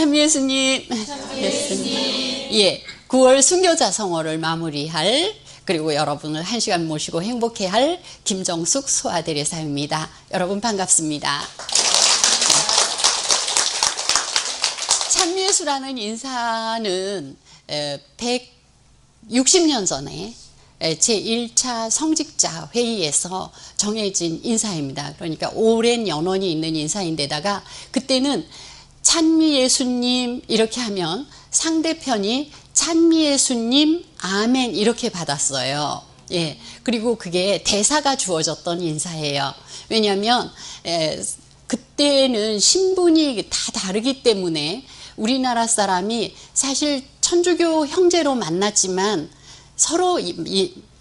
참 예수님. 예, 9월 순교자 성호를 마무리할, 그리고 여러분을 한 시간 모시고 행복해 할 김정숙 소아대리사입니다. 여러분 반갑습니다. 참예수라는 인사는 160년 전에 제1차 성직자 회의에서 정해진 인사입니다. 그러니까 오랜 연원이 있는 인사인데다가 그때는 찬미예수님 이렇게 하면 상대편이 찬미예수님 아멘 이렇게 받았어요. 예, 그리고 그게 대사가 주어졌던 인사예요. 왜냐하면 그때는 신분이 다 다르기 때문에 우리나라 사람이 사실 천주교 형제로 만났지만 서로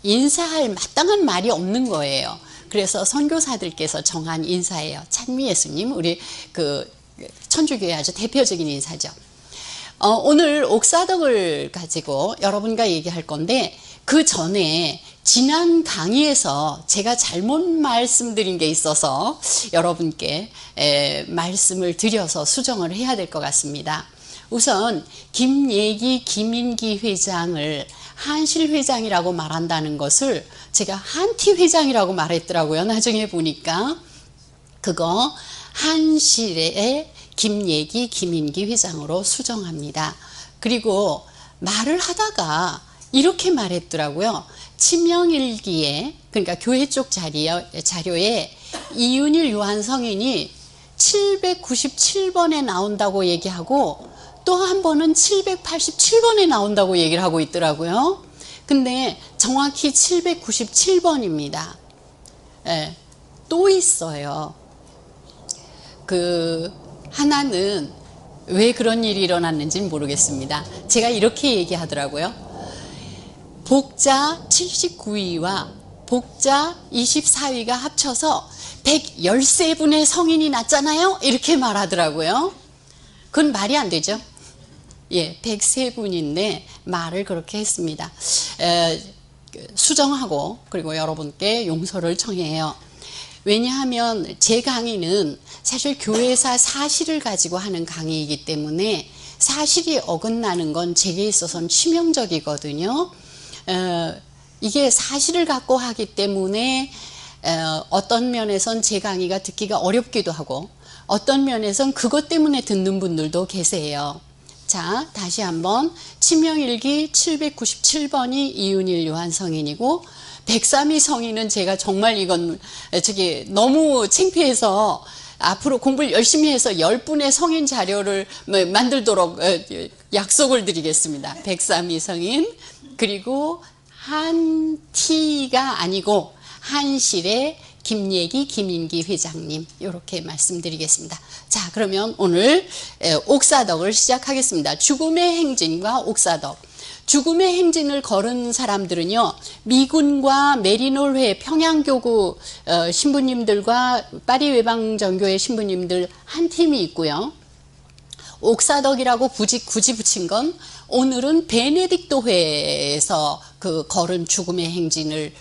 인사할 마땅한 말이 없는 거예요. 그래서 선교사들께서 정한 인사예요. 찬미예수님, 우리 그 천주교의 아주 대표적인 인사죠. 오늘 옥사덕을 가지고 여러분과 얘기할 건데, 그 전에 지난 강의에서 제가 잘못 말씀드린 게 있어서 여러분께 말씀을 드려서 수정을 해야 될 것 같습니다. 우선 김예기 김인기 회장을 한실 회장이라고 말한다는 것을 제가 한티 회장이라고 말했더라고요. 나중에 보니까 그거 한실의 김예기 김인기 회장으로 수정합니다. 그리고 말을 하다가 이렇게 말했더라고요. 치명일기에, 그러니까 교회 쪽 자료에 이윤일 요한성인이 797번에 나온다고 얘기하고 또 한 번은 787번에 나온다고 얘기를 하고 있더라고요. 근데 정확히 797번입니다. 예, 또 있어요. 하나는 왜 그런 일이 일어났는지는 모르겠습니다. 제가 이렇게 얘기하더라고요. 복자 79위와 복자 24위가 합쳐서 113분의 성인이 났잖아요. 이렇게 말하더라고요. 그건 말이 안 되죠. 예, 103분인데 말을 그렇게 했습니다. 수정하고 그리고 여러분께 용서를 청해요. 왜냐하면 제 강의는 사실 교회사 사실을 가지고 하는 강의이기 때문에 사실이 어긋나는 건 제게 있어서는 치명적이거든요. 이게 사실을 갖고 하기 때문에 어떤 면에선 제 강의가 듣기가 어렵기도 하고 어떤 면에선 그것 때문에 듣는 분들도 계세요. 자, 다시 한번 치명일기 797번이 이윤일 요한성인이고 103위 성인은 제가 정말 이건 너무 창피해서 앞으로 공부를 열심히 해서 10분의 성인 자료를 만들도록 약속을 드리겠습니다. 103위 성인, 그리고 한티가 아니고 한실의 김예기 김인기 회장님, 이렇게 말씀드리겠습니다. 자, 그러면 오늘 옥사덕을 시작하겠습니다. 죽음의 행진과 옥사덕. 죽음의 행진을 걸은 사람들은요, 미군과 메리놀회 평양교구 신부님들과 파리 외방전교회 신부님들 한 팀이 있고요. 옥사덕이라고 굳이 붙인 건 오늘은 베네딕토회에서 걸은 죽음의 행진을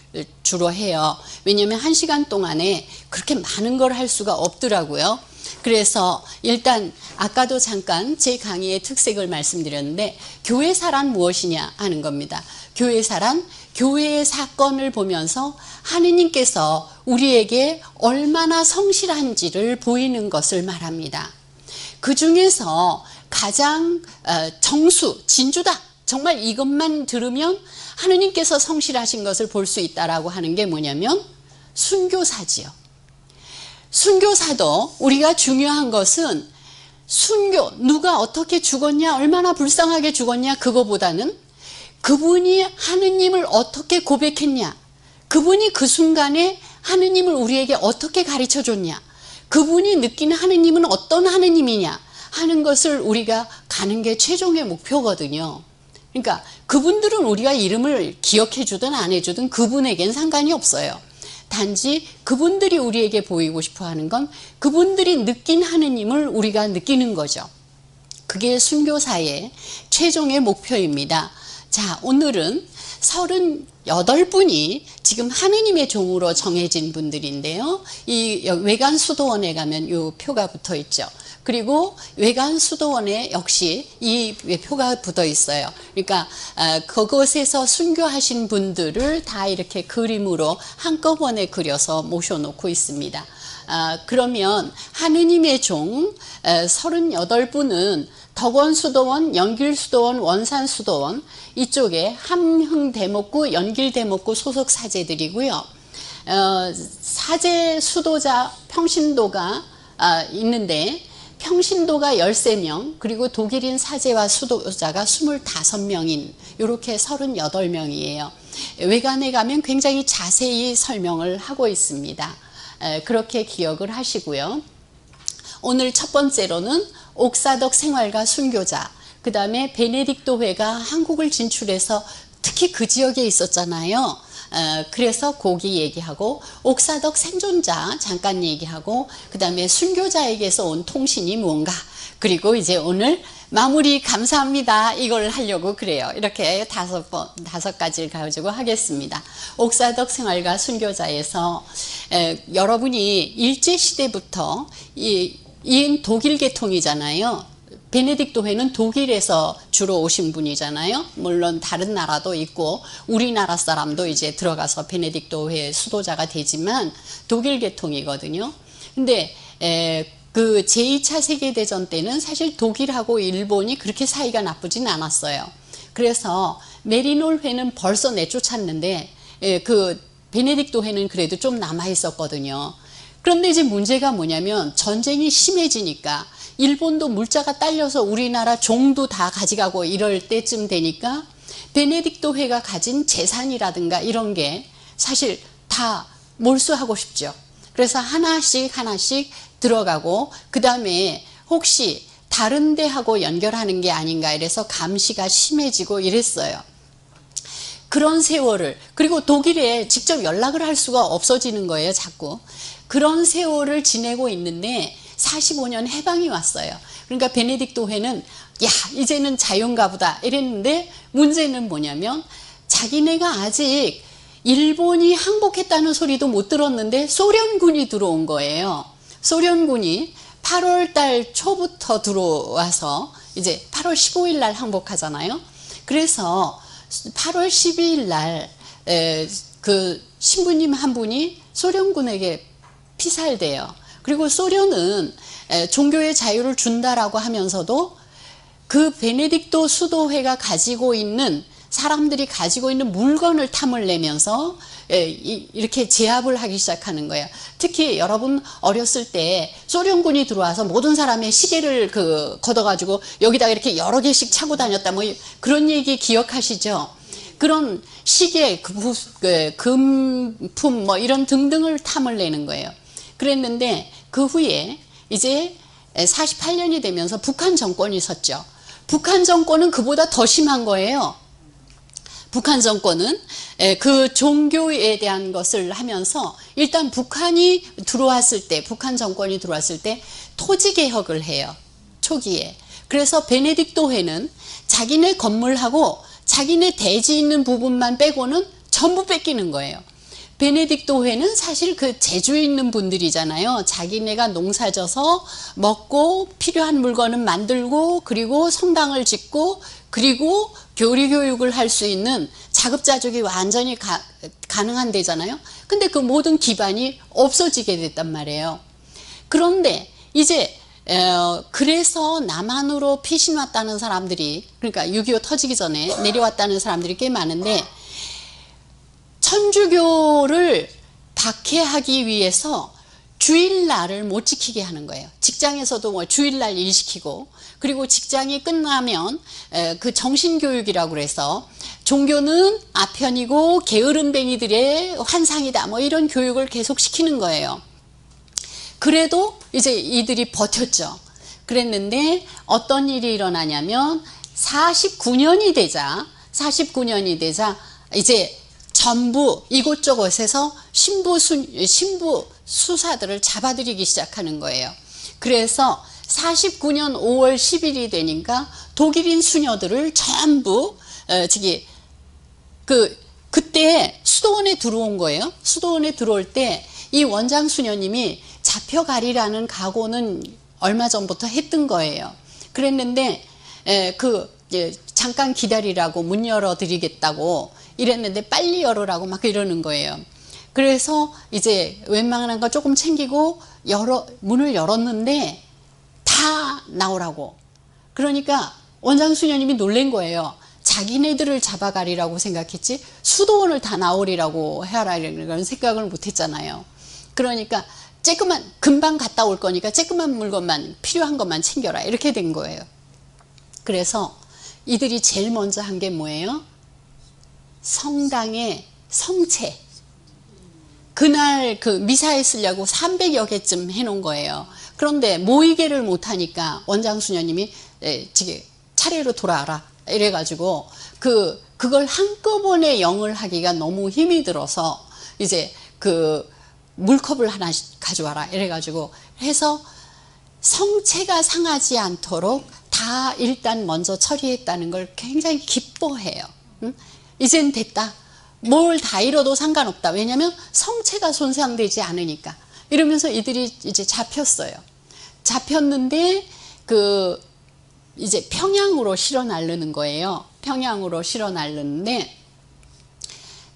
주로 해요. 왜냐하면 1시간 동안에 그렇게 많은 걸 할 수가 없더라고요. 그래서 일단 아까도 잠깐 제 강의의 특색을 말씀드렸는데, 교회사란 무엇이냐 하는 겁니다. 교회사란 교회의 사건을 보면서 하느님께서 우리에게 얼마나 성실한지를 보이는 것을 말합니다. 그 중에서 가장 정수, 진주다. 정말 이것만 들으면 하느님께서 성실하신 것을 볼 수 있다라고 하는 게 뭐냐면 순교사지요. 순교사도 우리가 중요한 것은 순교, 누가 어떻게 죽었냐, 얼마나 불쌍하게 죽었냐, 그거보다는 그분이 하느님을 어떻게 고백했냐, 그분이 그 순간에 하느님을 우리에게 어떻게 가르쳐 줬냐, 그분이 느끼는 하느님은 어떤 하느님이냐 하는 것을 우리가 가는 게 최종의 목표거든요. 그러니까 그분들은 우리가 이름을 기억해 주든 안 해주든 그분에겐 상관이 없어요. 단지 그분들이 우리에게 보이고 싶어 하는 건 그분들이 느낀 하느님을 우리가 느끼는 거죠. 그게 순교사의 최종의 목표입니다. 자, 오늘은 38분이 지금 하느님의 종으로 정해진 분들인데요. 이 외관 수도원에 가면 이 표가 붙어 있죠. 그리고 외관 수도원에 역시 이 표가 붙어 있어요. 그러니까 그곳에서 순교하신 분들을 다 이렇게 그림으로 한꺼번에 그려서 모셔놓고 있습니다. 그러면 하느님의 종 38분은 덕원수도원, 연길수도원, 원산수도원 이쪽에 함흥대목구, 연길대목구 소속 사제들이고요. 사제 수도자 평신도가 있는데 평신도가 13명, 그리고 독일인 사제와 수도자가 25명인 이렇게 38명이에요. 외관에 가면 굉장히 자세히 설명을 하고 있습니다. 그렇게 기억을 하시고요. 오늘 첫 번째로는 옥사덕 생활가 순교자, 그 다음에 베네딕토회가 한국을 진출해서 특히 그 지역에 있었잖아요. 그래서 거기 얘기하고 옥사덕 생존자 잠깐 얘기하고 그 다음에 순교자에게서 온 통신이 무언가, 그리고 이제 오늘 마무리 감사합니다 이걸 하려고 그래요. 이렇게 다섯 가지를 가지고 하겠습니다. 옥사덕 생활가 순교자에서 여러분이 일제시대부터 이 독일 계통이잖아요. 베네딕토회는 독일에서 주로 오신 분이잖아요. 물론 다른 나라도 있고 우리나라 사람도 이제 들어가서 베네딕토회 수도자가 되지만 독일 계통이거든요. 근데 그 제2차 세계대전 때는 사실 독일하고 일본이 그렇게 사이가 나쁘진 않았어요. 그래서 메리놀회는 벌써 내쫓았는데 그 베네딕토회는 그래도 좀 남아 있었거든요. 그런데 이제 문제가 뭐냐면 전쟁이 심해지니까 일본도 물자가 딸려서 우리나라 종도 다 가져가고 이럴 때쯤 되니까 베네딕토회가 가진 재산이라든가 이런 게 사실 다 몰수하고 싶죠. 그래서 하나씩 들어가고 그 다음에 혹시 다른 데하고 연결하는 게 아닌가 이래서 감시가 심해지고 이랬어요. 그런 세월을, 그리고 독일에 직접 연락을 할 수가 없어지는 거예요, 자꾸. 그런 세월을 지내고 있는데 45년 해방이 왔어요. 그러니까 베네딕토회는 야 이제는 자유인가 보다 이랬는데 문제는 뭐냐면 자기네가 아직 일본이 항복했다는 소리도 못 들었는데 소련군이 들어온 거예요. 소련군이 8월 달 초부터 들어와서 이제 8월 15일 날 항복하잖아요. 그래서 8월 12일 날 그 신부님 한 분이 소련군에게 피살돼요. 그리고 소련은 종교의 자유를 준다라고 하면서도 그 베네딕토 수도회가 가지고 있는 사람들이 가지고 있는 물건을 탐을 내면서 이렇게 제압을 하기 시작하는 거예요. 특히 여러분 어렸을 때 소련군이 들어와서 모든 사람의 시계를 걷어가지고 여기다가 이렇게 여러 개씩 차고 다녔다 뭐 그런 얘기 기억하시죠? 그런 시계, 금품 뭐 이런 등등을 탐을 내는 거예요. 그랬는데 그 후에 이제 48년이 되면서 북한 정권이 섰죠. 북한 정권은 그보다 더 심한 거예요. 북한 정권은 그 종교에 대한 것을 하면서 일단 북한이 들어왔을 때, 북한 정권이 들어왔을 때 토지 개혁을 해요. 초기에. 그래서 베네딕토회는 자기네 건물하고 자기네 대지 있는 부분만 빼고는 전부 뺏기는 거예요. 베네딕토회는 사실 그 제주 있는 분들이잖아요. 자기네가 농사져서 먹고 필요한 물건은 만들고 그리고 성당을 짓고 그리고 교리 교육을 할 수 있는 자급자족이 완전히 가능한 데잖아요. 근데 그 모든 기반이 없어지게 됐단 말이에요. 그런데 이제 그래서 남한으로 피신 왔다는 사람들이, 그러니까 6.25 터지기 전에 내려왔다는 사람들이 꽤 많은데 천주교를 박해하기 위해서 주일날을 못 지키게 하는 거예요. 직장에서도 뭐 주일날 일 시키고, 그리고 직장이 끝나면 그 정신교육이라고 그래서 종교는 아편이고 게으름뱅이들의 환상이다 뭐 이런 교육을 계속 시키는 거예요. 그래도 이제 이들이 버텼죠. 그랬는데 어떤 일이 일어나냐면 49년이 되자 이제 전부 이곳저곳에서 신부 수사들을 잡아들이기 시작하는 거예요. 그래서 49년 5월 10일이 되니까 독일인 수녀들을 전부 그때 수도원에 들어온 거예요. 수도원에 들어올 때 이 원장 수녀님이 잡혀가리라는 각오는 얼마 전부터 했던 거예요. 그랬는데 잠깐 기다리라고 문 열어드리겠다고 이랬는데 빨리 열으라고 막 이러는 거예요. 그래서 이제 웬만한 거 조금 챙기고 문을 열었는데 다 나오라고. 그러니까 원장 수녀님이 놀란 거예요. 자기네들을 잡아가리라고 생각했지 수도원을 다 나오리라고 해라라는 생각을 못했잖아요. 그러니까 금방 갔다 올 거니까 쬐끄만 물건만 필요한 것만 챙겨라 이렇게 된 거예요. 그래서 이들이 제일 먼저 한 게 뭐예요? 성당의 성체. 그날 미사에 쓰려고 300여 개쯤 해놓은 거예요. 그런데 모이게를 못하니까 원장 수녀님이 차례로 돌아와라 이래가지고 그걸 한꺼번에 영을 하기가 너무 힘이 들어서 이제 물컵을 하나씩 가져와라 이래가지고 해서 성체가 상하지 않도록 다 일단 먼저 처리했다는 걸 굉장히 기뻐해요. 이젠 됐다. 뭘 다 잃어도 상관없다. 왜냐하면 성체가 손상되지 않으니까. 이러면서 이들이 이제 잡혔어요. 잡혔는데 이제 평양으로 실어 나르는 거예요. 평양으로 실어 나르는데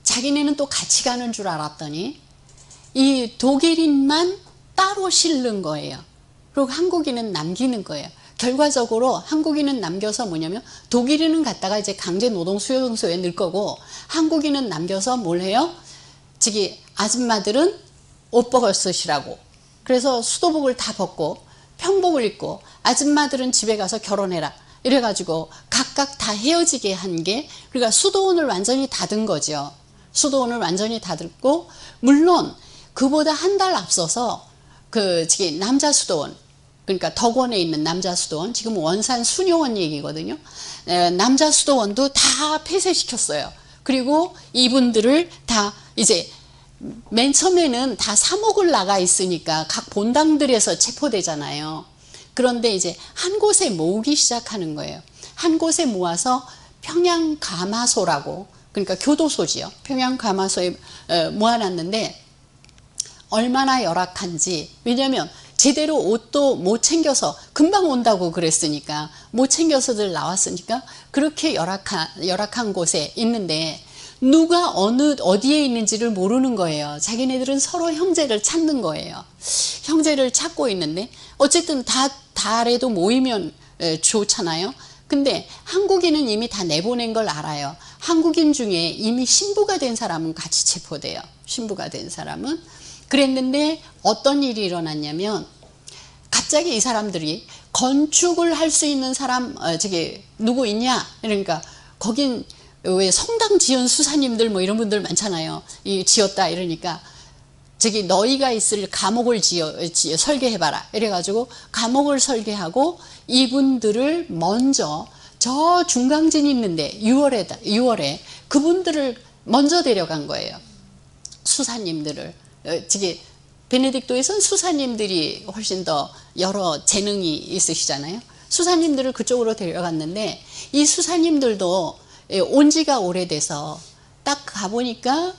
자기네는 또 같이 가는 줄 알았더니 이 독일인만 따로 실는 거예요. 그리고 한국인은 남기는 거예요. 결과적으로 한국인은 남겨서 뭐냐면 독일인은 갔다가 이제 강제 노동 수용소에 넣을 거고 한국인은 남겨서 뭘 해요? 아줌마들은 옷 벗으시라고. 그래서 수도복을 다 벗고 평복을 입고 아줌마들은 집에 가서 결혼해라. 이래가지고 각각 다 헤어지게 한 게 그러니까 수도원을 완전히 닫은 거죠. 수도원을 완전히 닫고 물론 그보다 한 달 앞서서 남자 수도원 그러니까 덕원에 있는 남자 수도원 지금 원산 수녀원 얘기거든요. 남자 수도원도 다 폐쇄시켰어요. 그리고 이분들을 다 이제 맨 처음에는 다 사목을 나가 있으니까 각 본당들에서 체포되잖아요. 그런데 이제 한 곳에 모으기 시작하는 거예요. 한 곳에 모아서 평양가마소라고 그러니까 교도소지요. 평양가마소에 모아놨는데 얼마나 열악한지 왜냐하면 제대로 옷도 못 챙겨서 금방 온다고 그랬으니까 못 챙겨서들 나왔으니까 그렇게 열악한 곳에 있는데 누가 어디에 있는지를 모르는 거예요. 자기네들은 서로 형제를 찾는 거예요. 형제를 찾고 있는데 어쨌든 달에도 모이면 좋잖아요. 근데 한국인은 이미 다 내보낸 걸 알아요. 한국인 중에 이미 신부가 된 사람은 같이 체포돼요. 신부가 된 사람은. 그랬는데 어떤 일이 일어났냐면 갑자기 이 사람들이 건축을 할 수 있는 사람 누구 있냐? 그러니까 거긴 왜 성당 지은 수사님들 뭐 이런 분들 많잖아요. 지었다 이러니까 너희가 있을 감옥을 설계해봐라. 이래가지고 감옥을 설계하고 이분들을 먼저 저 중강진 있는데 6월에 그분들을 먼저 데려간 거예요. 수사님들을. 베네딕토에선 수사님들이 훨씬 더 여러 재능이 있으시잖아요. 수사님들을 그쪽으로 데려갔는데 이 수사님들도 온 지가 오래돼서 딱 가보니까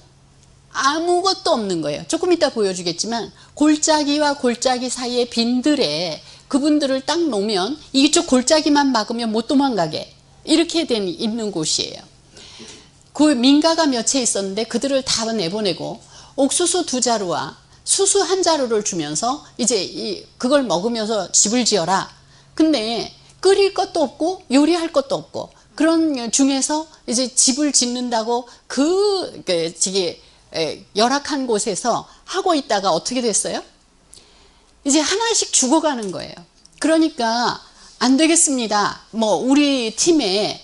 아무것도 없는 거예요. 조금 이따 보여주겠지만 골짜기와 골짜기 사이에 빈들에 그분들을 딱 놓으면 이쪽 골짜기만 막으면 못 도망가게 이렇게 있는 곳이에요. 그 민가가 몇 채 있었는데 그들을 다 내보내고 옥수수 2자루와 수수 1자루를 주면서 이제 그걸 먹으면서 집을 지어라. 근데 끓일 것도 없고 요리할 것도 없고 그런 중에서 이제 집을 짓는다고 열악한 곳에서 하고 있다가 어떻게 됐어요? 이제 하나씩 죽어가는 거예요. 그러니까 안 되겠습니다. 우리 팀에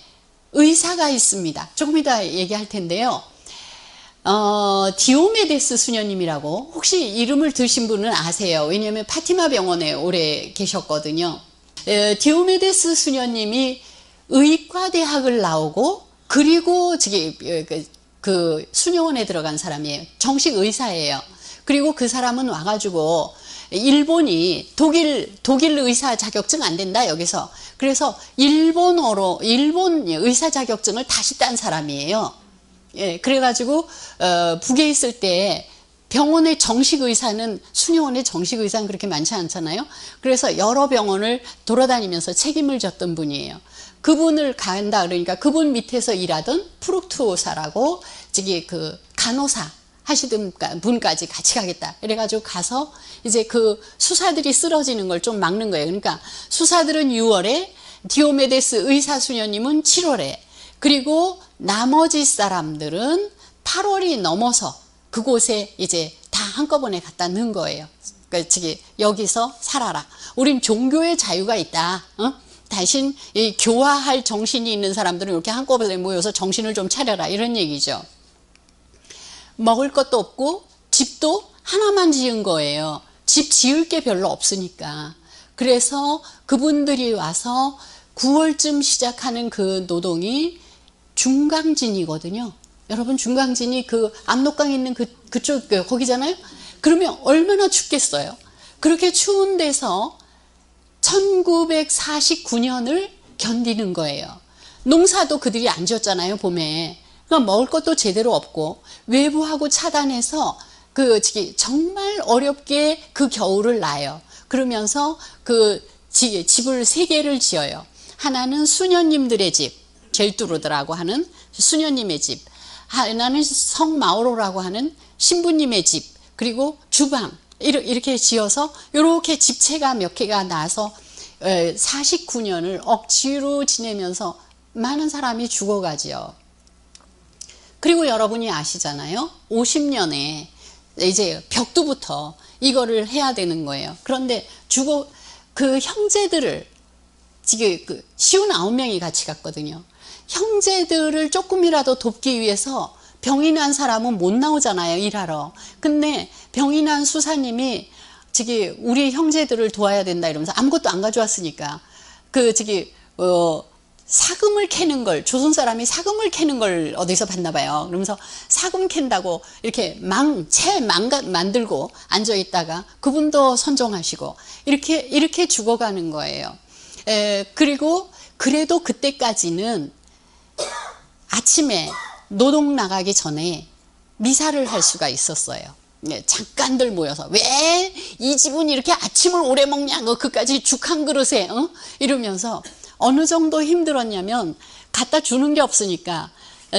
의사가 있습니다. 조금 이따 얘기할 텐데요. 디오메데스 수녀님이라고 혹시 이름을 드신 분은 아세요? 왜냐하면 파티마 병원에 오래 계셨거든요. 디오메데스 수녀님이 의과대학을 나오고 그리고 그 수녀원에 들어간 사람이에요. 정식 의사예요. 그리고 그 사람은 와가지고 일본이 독일 의사 자격증 안 된다 여기서. 그래서 일본 의사 자격증을 다시 딴 사람이에요. 예, 그래가지고 북에 있을 때 병원의 정식 의사는 수녀원의 정식 의사는 그렇게 많지 않잖아요. 그래서 여러 병원을 돌아다니면서 책임을 졌던 분이에요. 그분을 간다 그러니까 그분 밑에서 일하던 프룩투오사라고 저기 그 간호사 하시던 분까지 같이 가겠다. 이래가지고 가서 이제 그 수사들이 쓰러지는 걸 좀 막는 거예요. 그러니까 수사들은 6월에, 디오메데스 의사 수녀님은 7월에, 그리고 나머지 사람들은 8월이 넘어서 그곳에 이제 다 한꺼번에 갖다 넣은 거예요. 그러니까 저기 여기서 살아라. 우린 종교의 자유가 있다. 대신 이 교화할 정신이 있는 사람들은 이렇게 한꺼번에 모여서 정신을 좀 차려라. 이런 얘기죠. 먹을 것도 없고 집도 하나만 지은 거예요. 집 지을 게 별로 없으니까. 그래서 그분들이 와서 9월쯤 시작하는 그 노동이 중강진이거든요. 여러분 중강진이 그 압록강 있는 그쪽 거기잖아요. 그러면 얼마나 춥겠어요. 그렇게 추운 데서 1949년을 견디는 거예요. 농사도 그들이 안 지었잖아요, 봄에. 그러니까 먹을 것도 제대로 없고 외부하고 차단해서 정말 어렵게 그 겨울을 나요. 그러면서 그 집을 3개를 지어요. 하나는 수녀님들의 집, 젤두르드라고 하는 수녀님의 집, 하나는 성마오로라고 하는 신부님의 집, 그리고 주방, 이렇게 지어서 이렇게 집채가 몇 개가 나서 49년을 억지로 지내면서 많은 사람이 죽어가지요. 그리고 여러분이 아시잖아요. 50년에 이제 벽두부터 이거를 해야 되는 거예요. 그런데 그 형제들을 지금 59명이 같이 갔거든요. 형제들을 조금이라도 돕기 위해서 병이 난 사람은 못 나오잖아요, 일하러. 근데 병이 난 수사님이 우리 형제들을 도와야 된다 이러면서 아무것도 안 가져왔으니까 사금을 캐는 걸, 조선 사람이 사금을 캐는 걸 어디서 봤나 봐요. 그러면서 사금 캔다고 이렇게 채 만들고 앉아 있다가 그분도 선종하시고 이렇게 죽어가는 거예요. 그리고 그래도 그때까지는 아침에 노동 나가기 전에 미사를 할 수가 있었어요. 잠깐들 모여서 왜 이 집은 이렇게 아침을 오래 먹냐, 그까지 죽 한 그릇에 이러면서 어느 정도 힘들었냐면 갖다 주는 게 없으니까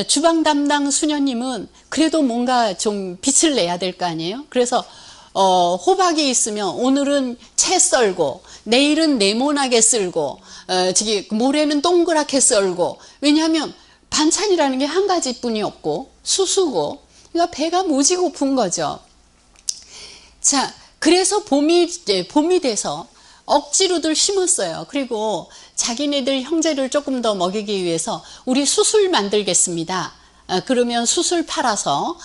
주방 담당 수녀님은 그래도 뭔가 좀 빛을 내야 될 거 아니에요. 그래서 호박이 있으면 오늘은 채 썰고 내일은 네모나게 썰고 모레는 동그랗게 썰고, 왜냐하면 반찬이라는 게 한 가지뿐이 없고 수수고, 그러니까 배가 무지 고픈 거죠. 자, 그래서 봄이 돼서 억지로들 심었어요. 그리고 자기네들 형제를 조금 더 먹이기 위해서 우리 수술 만들겠습니다. 그러면 수술 팔아서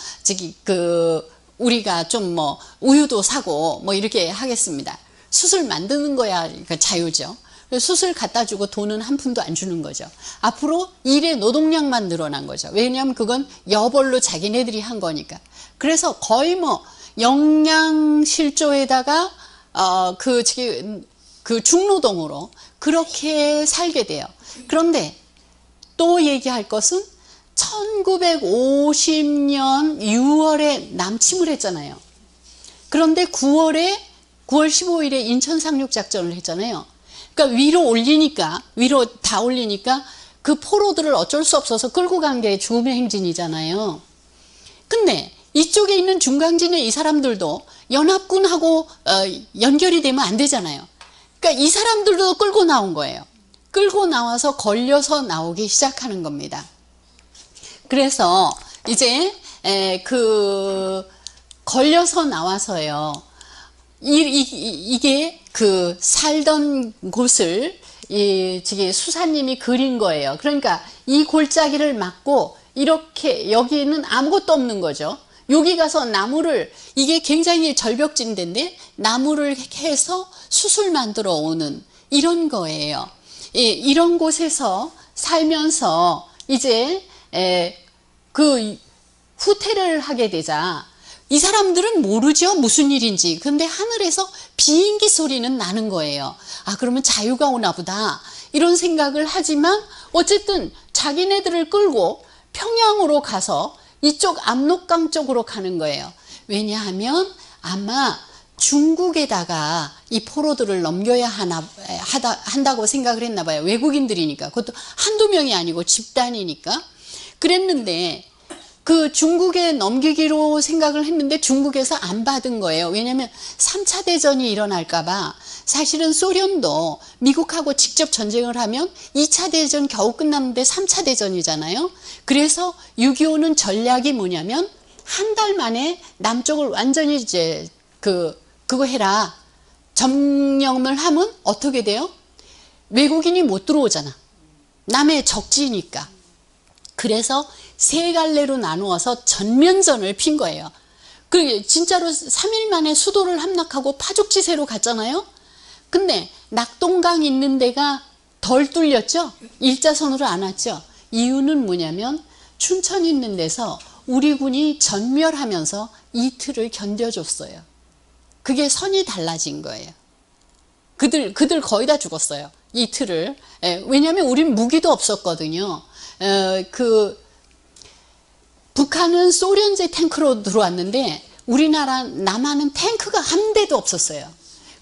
우리가 좀 우유도 사고 이렇게 하겠습니다. 수술 만드는 거야 자유죠. 수술 갖다 주고 돈은 한 푼도 안 주는 거죠. 앞으로 일의 노동량만 늘어난 거죠. 왜냐하면 그건 여벌로 자기네들이 한 거니까. 그래서 거의 영양실조에다가 그 중노동으로 그렇게 살게 돼요. 그런데 또 얘기할 것은 1950년 6월에 남침을 했잖아요. 그런데 9월 15일에 인천 상륙작전을 했잖아요. 그러니까 위로 다 올리니까 그 포로들을 어쩔 수 없어서 끌고 간 게 죽음의 행진이잖아요. 근데 이쪽에 있는 중강진의 이 사람들도 연합군하고 연결이 되면 안 되잖아요. 그러니까 이 사람들도 끌고 나온 거예요. 끌고 나와서 걸려서 나오기 시작하는 겁니다. 그래서 이제 걸려서 나와서요. 이게 살던 곳을 수사님이 그린 거예요. 그러니까 이 골짜기를 막고 이렇게 여기는 아무것도 없는 거죠. 여기 가서 나무를, 이게 굉장히 절벽진대인데 나무를 해서 숯을 만들어 오는 이런 거예요. 이런 곳에서 살면서 이제 후퇴를 하게 되자 이 사람들은 모르죠, 무슨 일인지. 근데 하늘에서 비행기 소리는 나는 거예요. 그러면 자유가 오나 보다 이런 생각을 하지만 어쨌든 자기네들을 끌고 평양으로 가서 이쪽 압록강 쪽으로 가는 거예요. 왜냐하면 아마 중국에다가 이 포로들을 넘겨야 한다고 생각을 했나 봐요. 외국인들이니까. 그것도 한두 명이 아니고 집단이니까. 그랬는데 그 중국에 넘기기로 생각을 했는데 중국에서 안 받은 거예요. 왜냐하면 3차 대전이 일어날까 봐. 사실은 소련도 미국하고 직접 전쟁을 하면 2차 대전 겨우 끝났는데 3차 대전이잖아요. 그래서 6.25는 전략이 뭐냐면 한 달 만에 남쪽을 완전히 이제 그거 해라. 점령을 하면 어떻게 돼요? 외국인이 못 들어오잖아. 남의 적지니까. 그래서 세 갈래로 나누어서 전면전을 핀 거예요. 그 진짜로 3일 만에 수도를 함락하고 파죽지세로 갔잖아요. 근데 낙동강 있는 데가 덜 뚫렸죠. 일자선으로 안 왔죠. 이유는 뭐냐면 춘천 있는 데서 우리 군이 전멸하면서 이틀을 견뎌줬어요. 그게 선이 달라진 거예요. 그들 거의 다 죽었어요. 이틀을. 왜냐하면 우린 무기도 없었거든요. 북한은 소련제 탱크로 들어왔는데 우리나라 남한은 탱크가 한 대도 없었어요.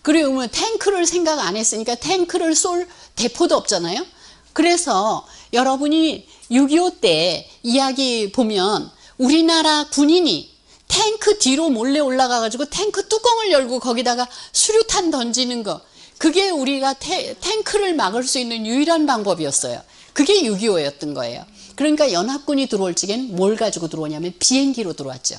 그리고 탱크를 생각 안 했으니까 탱크를 쏠 대포도 없잖아요. 그래서 여러분이 6.25 때 이야기 보면 우리나라 군인이 탱크 뒤로 몰래 올라가 가지고 탱크 뚜껑을 열고 거기다가 수류탄 던지는 거, 그게 우리가 탱크를 막을 수 있는 유일한 방법이었어요. 그게 6.25였던 거예요. 그러니까 연합군이 들어올 적엔 뭘 가지고 들어오냐면 비행기로 들어왔죠.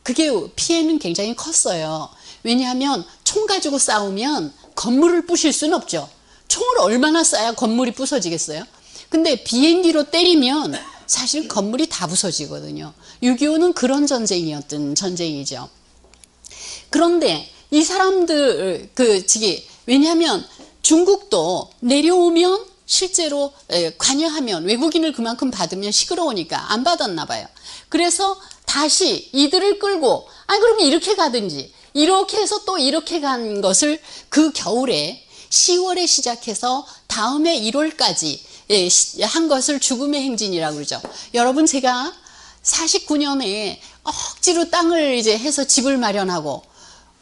그게 피해는 굉장히 컸어요. 왜냐하면 총 가지고 싸우면 건물을 부실 수는 없죠. 총을 얼마나 쏴야 건물이 부서지겠어요? 근데 비행기로 때리면 사실 건물이 다 부서지거든요. 6.25는 그런 전쟁이었던 전쟁이죠. 그런데 이 사람들 왜냐하면 중국도 내려오면 실제로 관여하면 외국인을 그만큼 받으면 시끄러우니까 안 받았나 봐요. 그래서 다시 이들을 끌고 그러면 이렇게 가든지 이렇게 해서 또 이렇게 간 것을 그 겨울에 10월에 시작해서 다음해 1월까지 한 것을 죽음의 행진이라고 그러죠. 여러분, 제가 49년에 억지로 땅을 이제 해서 집을 마련하고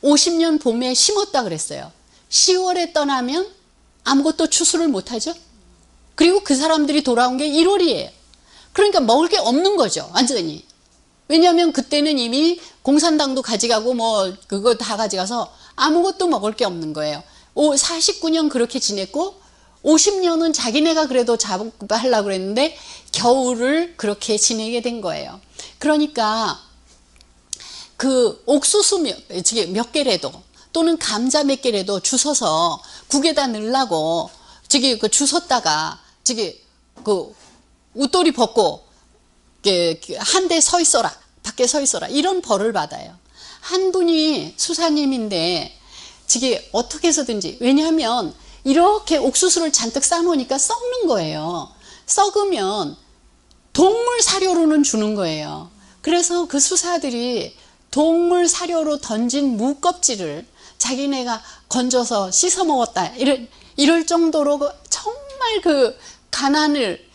50년 봄에 심었다 그랬어요. 10월에 떠나면 아무것도 추수를 못하죠. 그리고 그 사람들이 돌아온 게 1월이에요. 그러니까 먹을 게 없는 거죠, 완전히. 왜냐하면 그때는 이미 공산당도 가져가고 그거 다 가져가서 아무것도 먹을 게 없는 거예요. 49년 그렇게 지냈고 50년은 자기네가 그래도 하려고 그랬는데 겨울을 그렇게 지내게 된 거예요. 그러니까 그 옥수수 몇 개라도 또는 감자 몇 개라도 주워서 국에다 넣으려고 주웠다가 그 웃돌이 벗고 한 대 서 있어라, 밖에 서 있어라, 이런 벌을 받아요. 한 분이 수사님인데 어떻게 해서든지, 왜냐하면 이렇게 옥수수를 잔뜩 싸놓으니까 썩는 거예요. 썩으면 동물 사료로는 주는 거예요. 그래서 그 수사들이 동물 사료로 던진 무 껍질을 자기네가 건져서 씻어 먹었다, 이럴 정도로 정말 그 가난을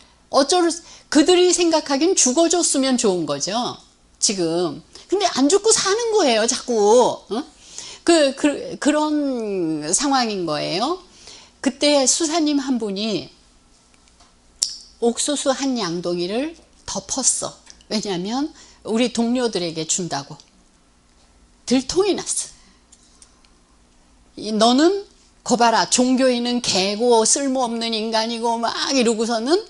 그들이 생각하긴 죽어줬으면 좋은 거죠, 지금. 근데 안 죽고 사는 거예요, 자꾸. 그런 상황인 거예요. 그때 수사님 한 분이 옥수수 한 양동이를 덮었어. 왜냐하면 우리 동료들에게 준다고. 들통이 났어. 너는 거봐라, 종교인은 개고 쓸모없는 인간이고 막 이러고서는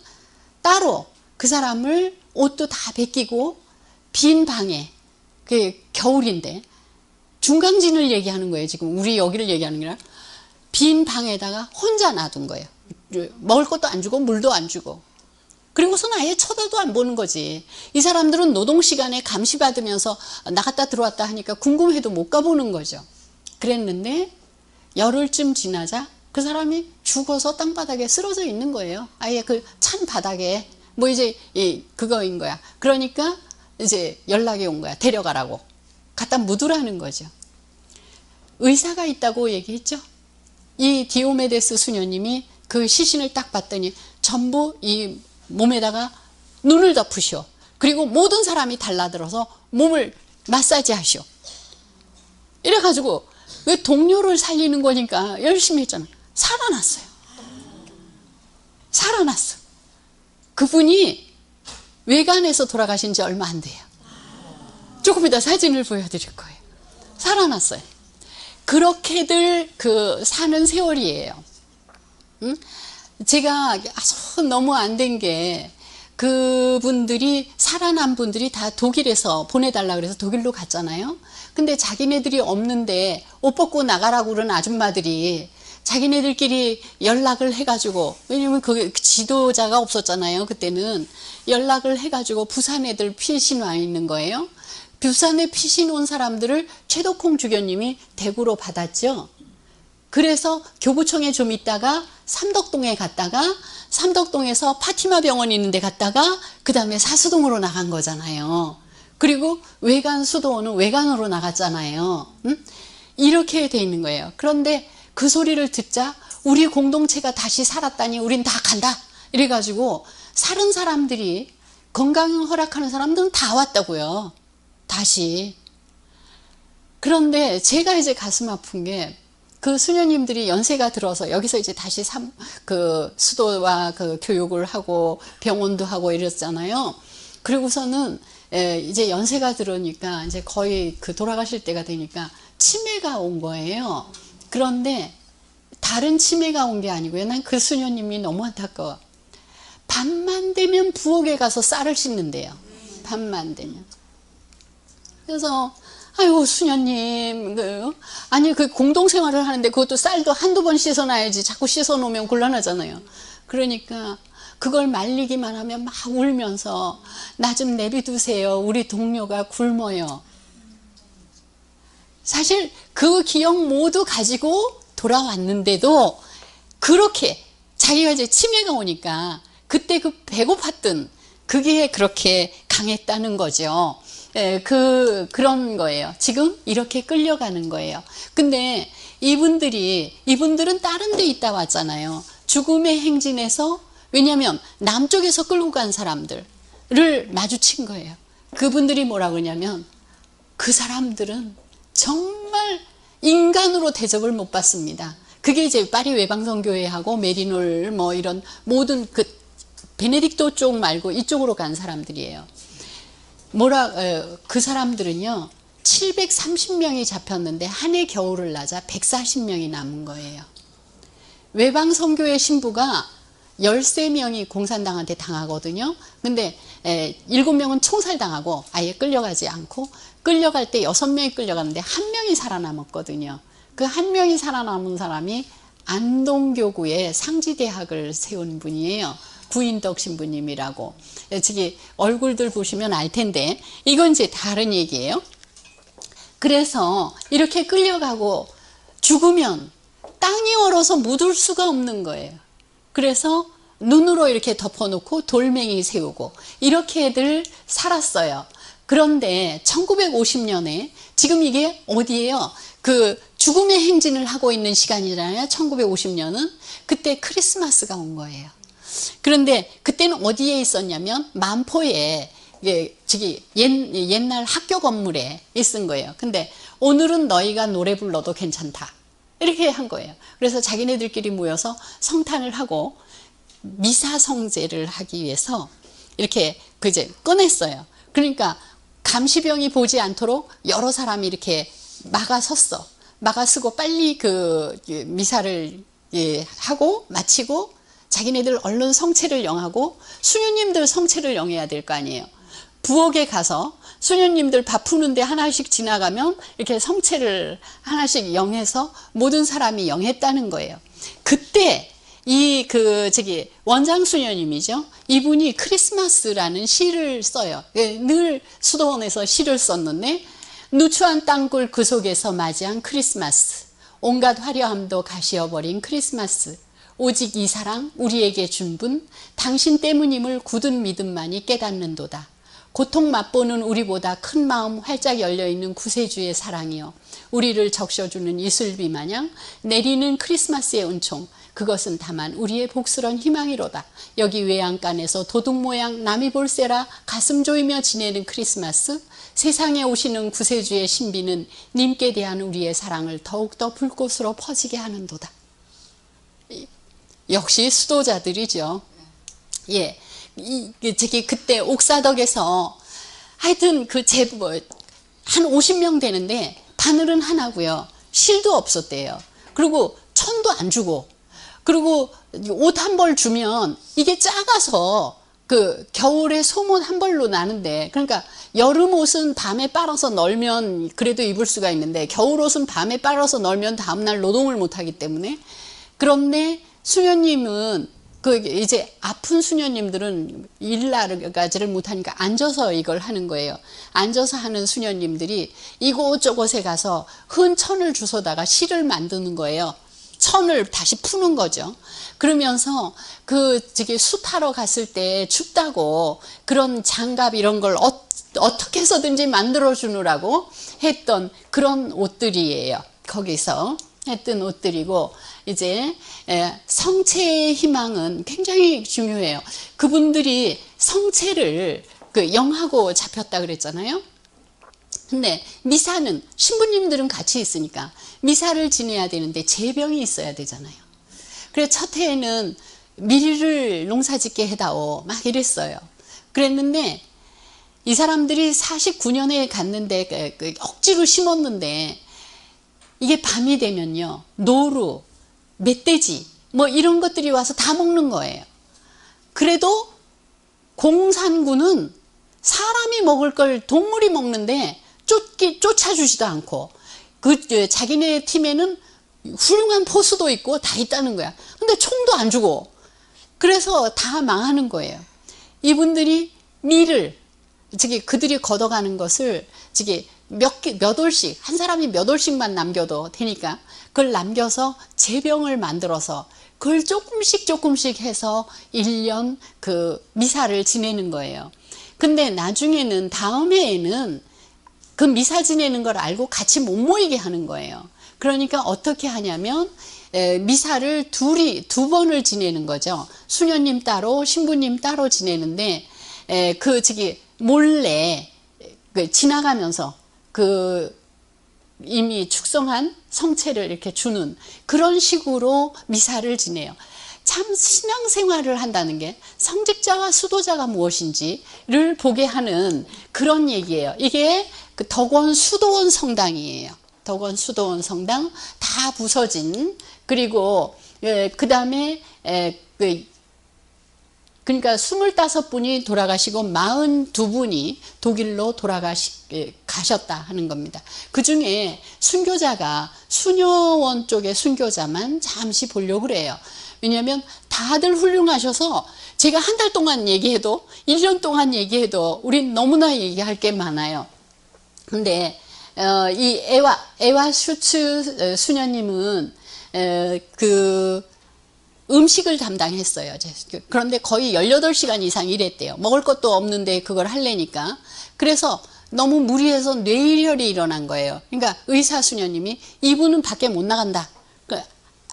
따로 그 사람을 옷도 다 벗기고 빈 방에, 겨울인데 중강진을 얘기하는 거예요. 지금 우리 여기를 얘기하는 게 아니라 빈 방에다가 혼자 놔둔 거예요. 먹을 것도 안 주고 물도 안 주고. 그리고서는 아예 쳐다도 안 보는 거지. 이 사람들은 노동시간에 감시받으면서 나갔다 들어왔다 하니까 궁금해도 못 가보는 거죠. 그랬는데 열흘쯤 지나자 그 사람이 죽어서 땅바닥에 쓰러져 있는 거예요. 아예 그 찬 바닥에. 이제 그거인 거야. 그러니까 이제 연락이 온 거야. 데려가라고. 갖다 묻으라는 거죠. 의사가 있다고 얘기했죠. 이 디오메데스 수녀님이 그 시신을 딱 봤더니 전부 이 몸에다가 눈을 덮으시오. 그리고 모든 사람이 달라들어서 몸을 마사지 하시오. 이래가지고 왜 동료를 살리는 거니까 열심히 했잖아. 살아났어요. 살아났어. 그분이 외간에서 돌아가신 지 얼마 안 돼요. 조금 이따 사진을 보여드릴 거예요. 살아났어요. 그렇게들 사는 세월이에요. 응? 제가 아주 너무 안 된 게 그분들이 살아난 분들이 다 독일에서 보내달라 그래서 독일로 갔잖아요. 근데 자기네들이 없는데 옷 벗고 나가라고 그러는 아줌마들이 자기네들끼리 연락을 해가지고, 왜냐면 그 지도자가 없었잖아요. 그때는 연락을 해가지고 부산 애들 피신 와 있는 거예요. 부산에 피신 온 사람들을 최덕홍 주교님이 대구로 받았죠. 그래서 교구청에 좀 있다가 삼덕동에 갔다가 삼덕동에서 파티마 병원 있는 데 갔다가 그 다음에 사수동으로 나간 거잖아요. 그리고 외간 수도원은 외간으로 나갔잖아요. 응? 이렇게 돼 있는 거예요. 그런데 그 소리를 듣자 우리 공동체가 다시 살았다니 우린 다 간다. 이래가지고 살은 사람들이 건강 허락하는 사람들은 다 왔다고요. 다시. 그런데 제가 이제 가슴 아픈 게 그 수녀님들이 연세가 들어서 여기서 이제 다시 수도와 교육을 하고 병원도 하고 이랬잖아요. 그리고서는 이제 연세가 들으니까 이제 거의 돌아가실 때가 되니까 치매가 온 거예요. 그런데 다른 치매가 온 게 아니고요. 난 그 수녀님이 너무 안타까워. 밤만 되면 부엌에 가서 쌀을 씻는데요. 밤만 되면. 그래서 아유 수녀님 아니 공동생활을 하는데 그것도 쌀도 한두 번 씻어놔야지 자꾸 씻어놓으면 곤란하잖아요. 그러니까 그걸 말리기만 하면 막 울면서 나 좀 내비두세요. 우리 동료가 굶어요. 사실 그 기억 모두 가지고 돌아왔는데도 그렇게 자기가 이제 치매가 오니까 그때 배고팠던 그게 그렇게 강했다는 거죠. 그런 거예요. 지금 이렇게 끌려가는 거예요. 근데 이분들은 다른 데 있다 왔잖아요. 죽음의 행진에서, 왜냐하면 남쪽에서 끌고 간 사람들을 마주친 거예요. 그분들이 뭐라 그러냐면 그 사람들은 정말 인간으로 대접을 못 받습니다. 그게 이제 파리 외방선교회하고 메리놀 뭐 이런 모든 베네딕토 쪽 말고 이쪽으로 간 사람들이에요. 그 사람들은요 730명이 잡혔는데 한 해 겨울을 나자 140명이 남은 거예요. 외방선교회 신부가 13명이 공산당한테 당하거든요. 근데 7명은 총살당하고 아예 끌려가지 않고, 끌려갈 때 6명이 끌려갔는데 1명이 살아남았거든요. 그 1명이 살아남은 사람이 안동교구에 상지대학을 세운 분이에요. 구인덕 신부님이라고. 저기 얼굴들 보시면 알 텐데 이건 이제 다른 얘기예요. 그래서 이렇게 끌려가고 죽으면 땅이 얼어서 묻을 수가 없는 거예요. 그래서 눈으로 이렇게 덮어놓고 돌멩이 세우고 이렇게들 살았어요. 그런데 1950년에 지금 이게 어디예요? 죽음의 행진을 하고 있는 시간이잖아요. 1950년은 그때 크리스마스가 온 거예요. 그런데 그때는 어디에 있었냐면 만포에 옛날 학교 건물에 있은 거예요. 근데 오늘은 너희가 노래 불러도 괜찮다 이렇게 한 거예요. 그래서 자기네들끼리 모여서 성탄을 하고 미사 성제를 하기 위해서 이렇게 꺼냈어요. 그러니까 감시병이 보지 않도록 여러 사람이 이렇게 막아섰어. 막아서고 빨리 미사를 하고 마치고 자기네들 얼른 성체를 영하고 수녀님들 성체를 영해야 될 거 아니에요. 부엌에 가서 수녀님들 밥 푸는데 하나씩 지나가면 이렇게 성체를 하나씩 영해서 모든 사람이 영했다는 거예요. 그때 원장 수녀님이죠. 이분이 크리스마스라는 시를 써요. 늘 수도원에서 시를 썼는데 누추한 땅굴 그 속에서 맞이한 크리스마스, 온갖 화려함도 가시어버린 크리스마스, 오직 이 사랑 우리에게 준 분 당신 때문임을 굳은 믿음만이 깨닫는도다. 고통 맛보는 우리보다 큰 마음 활짝 열려있는 구세주의 사랑이여, 우리를 적셔주는 이슬비 마냥 내리는 크리스마스의 은총, 그것은 다만 우리의 복스런 희망이로다. 여기 외양간에서 도둑 모양 남이 볼세라 가슴 조이며 지내는 크리스마스, 세상에 오시는 구세주의 신비는 님께 대한 우리의 사랑을 더욱더 불꽃으로 퍼지게 하는도다. 역시 수도자들이죠. 예, 저기 그때 옥사덕에서 하여튼 그 제부 한 50명 되는데 바늘은 하나고요. 실도 없었대요. 그리고 천도 안 주고, 그리고 옷 한 벌 주면 이게 작아서 그 겨울에 속옷 한 벌로 나는데, 그러니까 여름 옷은 밤에 빨아서 널면 그래도 입을 수가 있는데 겨울 옷은 밤에 빨아서 널면 다음날 노동을 못 하기 때문에. 그런데 수녀님은 그 이제 아픈 수녀님들은 일나가지를 못하니까 앉아서 이걸 하는 거예요. 앉아서 하는 수녀님들이 이곳저곳에 가서 흔 천을 주워다가 실을 만드는 거예요. 천을 다시 푸는 거죠. 그러면서 그 저기 숯하러 갔을 때 춥다고 그런 장갑 이런 걸 어떻게 해서든지 만들어 주느라고 했던 그런 옷들이에요. 거기서 했던 옷들이고, 이제 성체의 희망은 굉장히 중요해요. 그분들이 성체를 그 영하고 잡혔다 그랬잖아요. 근데 미사는 신부님들은 같이 있으니까 미사를 지내야 되는데 제병이 있어야 되잖아요. 그래서 첫 해에는 밀을 농사짓게 해다오 막 이랬어요. 그랬는데 이 사람들이 49년에 갔는데 억지로 심었는데 이게 밤이 되면요, 노루, 멧돼지 뭐 이런 것들이 와서 다 먹는 거예요. 그래도 공산군은 사람이 먹을 걸 동물이 먹는데 쫓아주지도 않고, 그 자기네 팀에는 훌륭한 포수도 있고 다 있다는 거야. 근데 총도 안 주고, 그래서 다 망하는 거예요. 이분들이 밀을 그들이 걷어가는 것을 몇 올씩, 한 사람이 몇 올씩만 남겨도 되니까 그걸 남겨서 제병을 만들어서 그걸 조금씩 해서 1년 그 미사를 지내는 거예요. 근데 나중에는 다음 해에는 그 미사 지내는 걸 알고 같이 못 모이게 하는 거예요. 그러니까 어떻게 하냐면 미사를 두 번을 지내는 거죠. 수녀님 따로 신부님 따로 지내는데 몰래 지나가면서 그 이미 축성한 성체를 이렇게 주는 그런 식으로 미사를 지내요. 참 신앙생활을 한다는 게 성직자와 수도자가 무엇인지를 보게 하는 그런 얘기예요. 이게 그 덕원 수도원 성당이에요. 덕원 수도원 성당 다 부서진, 그리고 그 다음에 그러니까 25분이 돌아가시고 42분이 독일로 가셨다 하는 겁니다. 그 중에 순교자가 수녀원 쪽의 순교자만 잠시 보려고 그래요. 왜냐하면 다들 훌륭하셔서 제가 한 달 동안 얘기해도 1년 동안 얘기해도 우린 너무나 얘기할 게 많아요. 근데 이 에와 슈츠 수녀님은 그 음식을 담당했어요. 그런데 거의 18시간 이상 일했대요. 먹을 것도 없는데 그걸 하려니까. 그래서 너무 무리해서 뇌일혈이 일어난 거예요. 그러니까 의사 수녀님이 이분은 밖에 못 나간다.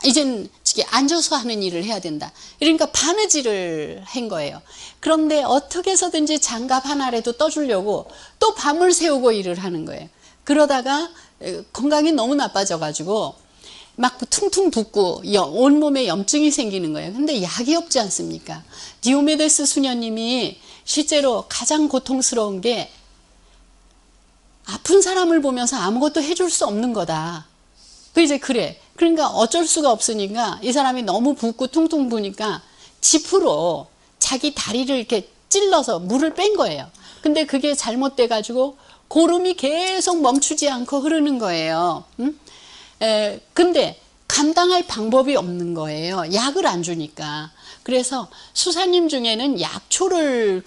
이젠 앉아서 하는 일을 해야 된다. 그러니까 바느질을 한 거예요. 그런데 어떻게 해서든지 장갑 하나라도 떠주려고 또 밤을 새우고 일을 하는 거예요. 그러다가 건강이 너무 나빠져가지고 막 퉁퉁 붓고 온몸에 염증이 생기는 거예요. 근데 약이 없지 않습니까? 디오메데스 수녀님이 실제로 가장 고통스러운 게 아픈 사람을 보면서 아무것도 해줄 수 없는 거다. 그래. 그러니까 어쩔 수가 없으니까 이 사람이 너무 붓고 퉁퉁 부니까 지프로 자기 다리를 이렇게 찔러서 물을 뺀 거예요. 근데 그게 잘못돼 가지고 고름이 계속 멈추지 않고 흐르는 거예요. 근데 감당할 방법이 없는 거예요. 약을 안 주니까. 그래서 수사님 중에는 약초를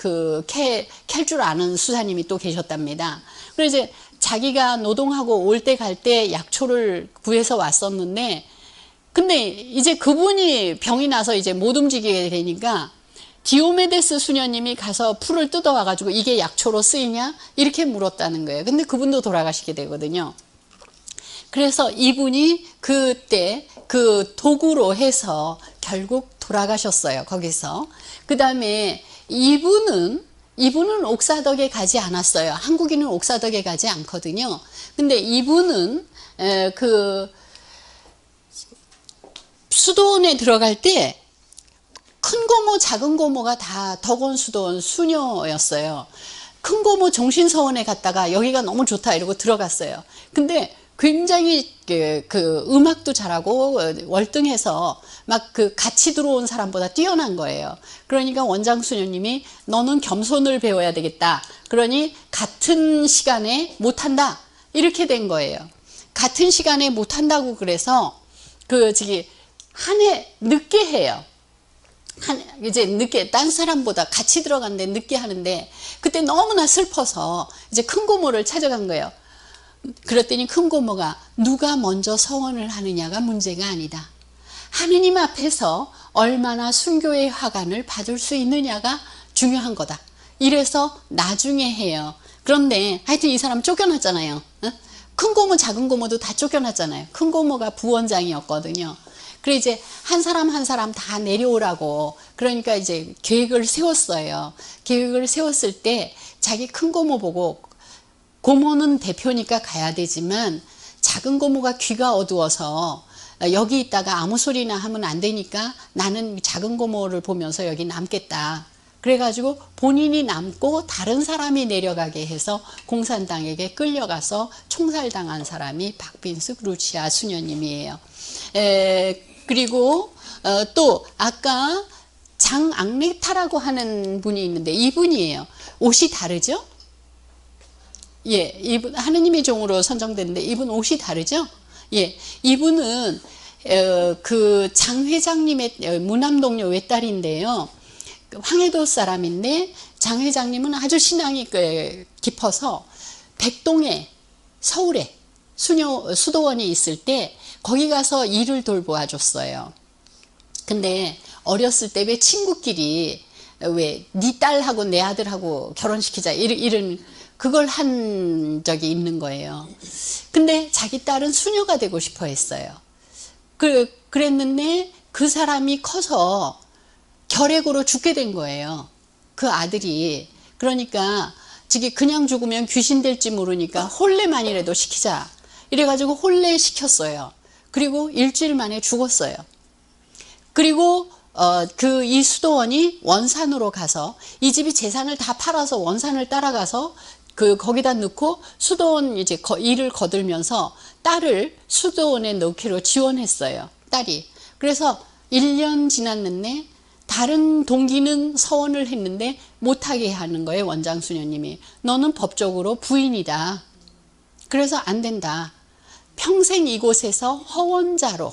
캘 줄 아는 수사님이 또 계셨답니다. 그래서 이제 자기가 노동하고 올 때 갈 때 약초를 구해서 왔었는데, 근데 이제 그분이 병이 나서 이제 못 움직이게 되니까 디오메데스 수녀님이 가서 풀을 뜯어와 가지고 이게 약초로 쓰이냐? 이렇게 물었다는 거예요. 근데 그분도 돌아가시게 되거든요. 그래서 이분이 그때 그 도구로 해서 결국 돌아가셨어요. 거기서. 그 다음에 이분은 옥사덕에 가지 않았어요. 한국인은 옥사덕에 가지 않거든요. 근데 이분은 그 수도원에 들어갈 때 큰 고모 작은 고모가 다 덕원 수도원 수녀였어요. 큰 고모 종신서원에 갔다가 여기가 너무 좋다 이러고 들어갔어요. 근데 굉장히 그 음악도 잘하고 월등해서 막 그 같이 들어온 사람보다 뛰어난 거예요. 그러니까 원장 수녀님이 너는 겸손을 배워야 되겠다. 그러니 같은 시간에 못한다. 이렇게 된 거예요. 같은 시간에 못한다고 그래서 그 저기 한 해 늦게 해요. 이제 늦게 딴 사람보다 같이 들어갔는데 늦게 하는데 그때 너무나 슬퍼서 이제 큰 고모를 찾아간 거예요. 그랬더니 큰 고모가 누가 먼저 서원을 하느냐가 문제가 아니다. 하느님 앞에서 얼마나 순교의 화관을 받을 수 있느냐가 중요한 거다. 이래서 나중에 해요. 그런데 하여튼 이 사람 쫓겨났잖아요. 큰 고모 작은 고모도 다 쫓겨났잖아요. 큰 고모가 부원장이었거든요. 그래 이제 한 사람 한 사람 다 내려오라고 그러니까 이제 계획을 세웠어요. 계획을 세웠을 때 자기 큰 고모 보고 고모는 대표니까 가야 되지만 작은 고모가 귀가 어두워서 여기 있다가 아무 소리나 하면 안 되니까 나는 작은 고모를 보면서 여기 남겠다. 그래가지고 본인이 남고 다른 사람이 내려가게 해서 공산당에게 끌려가서 총살당한 사람이 박빈스 루치아 수녀님이에요. 그리고 또 아까 장앙리타라고 하는 분이 있는데 이분이에요. 옷이 다르죠? 예, 이분 하느님의 종으로 선정됐는데 이분 옷이 다르죠? 예, 이분은 그 장 회장님의 무남동료 외딸인데요. 황해도 사람인데 장 회장님은 아주 신앙이 깊어서 백동에 서울에 수도원이 있을 때 거기 가서 일을 돌보아 줬어요. 근데 어렸을 때 왜 친구끼리 왜 네 딸하고 내 아들하고 결혼시키자 이런 그걸 한 적이 있는 거예요. 근데 자기 딸은 수녀가 되고 싶어 했어요. 그랬는데 그 사람이 커서 결핵으로 죽게 된 거예요. 그 아들이. 그러니까 그냥 죽으면 귀신 될지 모르니까 혼례만이라도 시키자. 이래가지고 혼례 시켰어요. 그리고 일주일 만에 죽었어요. 그리고 이 수도원이 원산으로 가서 이 집이 재산을 다 팔아서 원산을 따라가서 거기다 넣고 수도원 이제 일을 거들면서 딸을 수도원에 넣기로 지원했어요. 딸이. 그래서 1년 지났는데 다른 동기는 서원을 했는데 못하게 하는 거예요. 원장 수녀님이. 너는 법적으로 부인이다. 그래서 안 된다. 평생 이곳에서 허원자로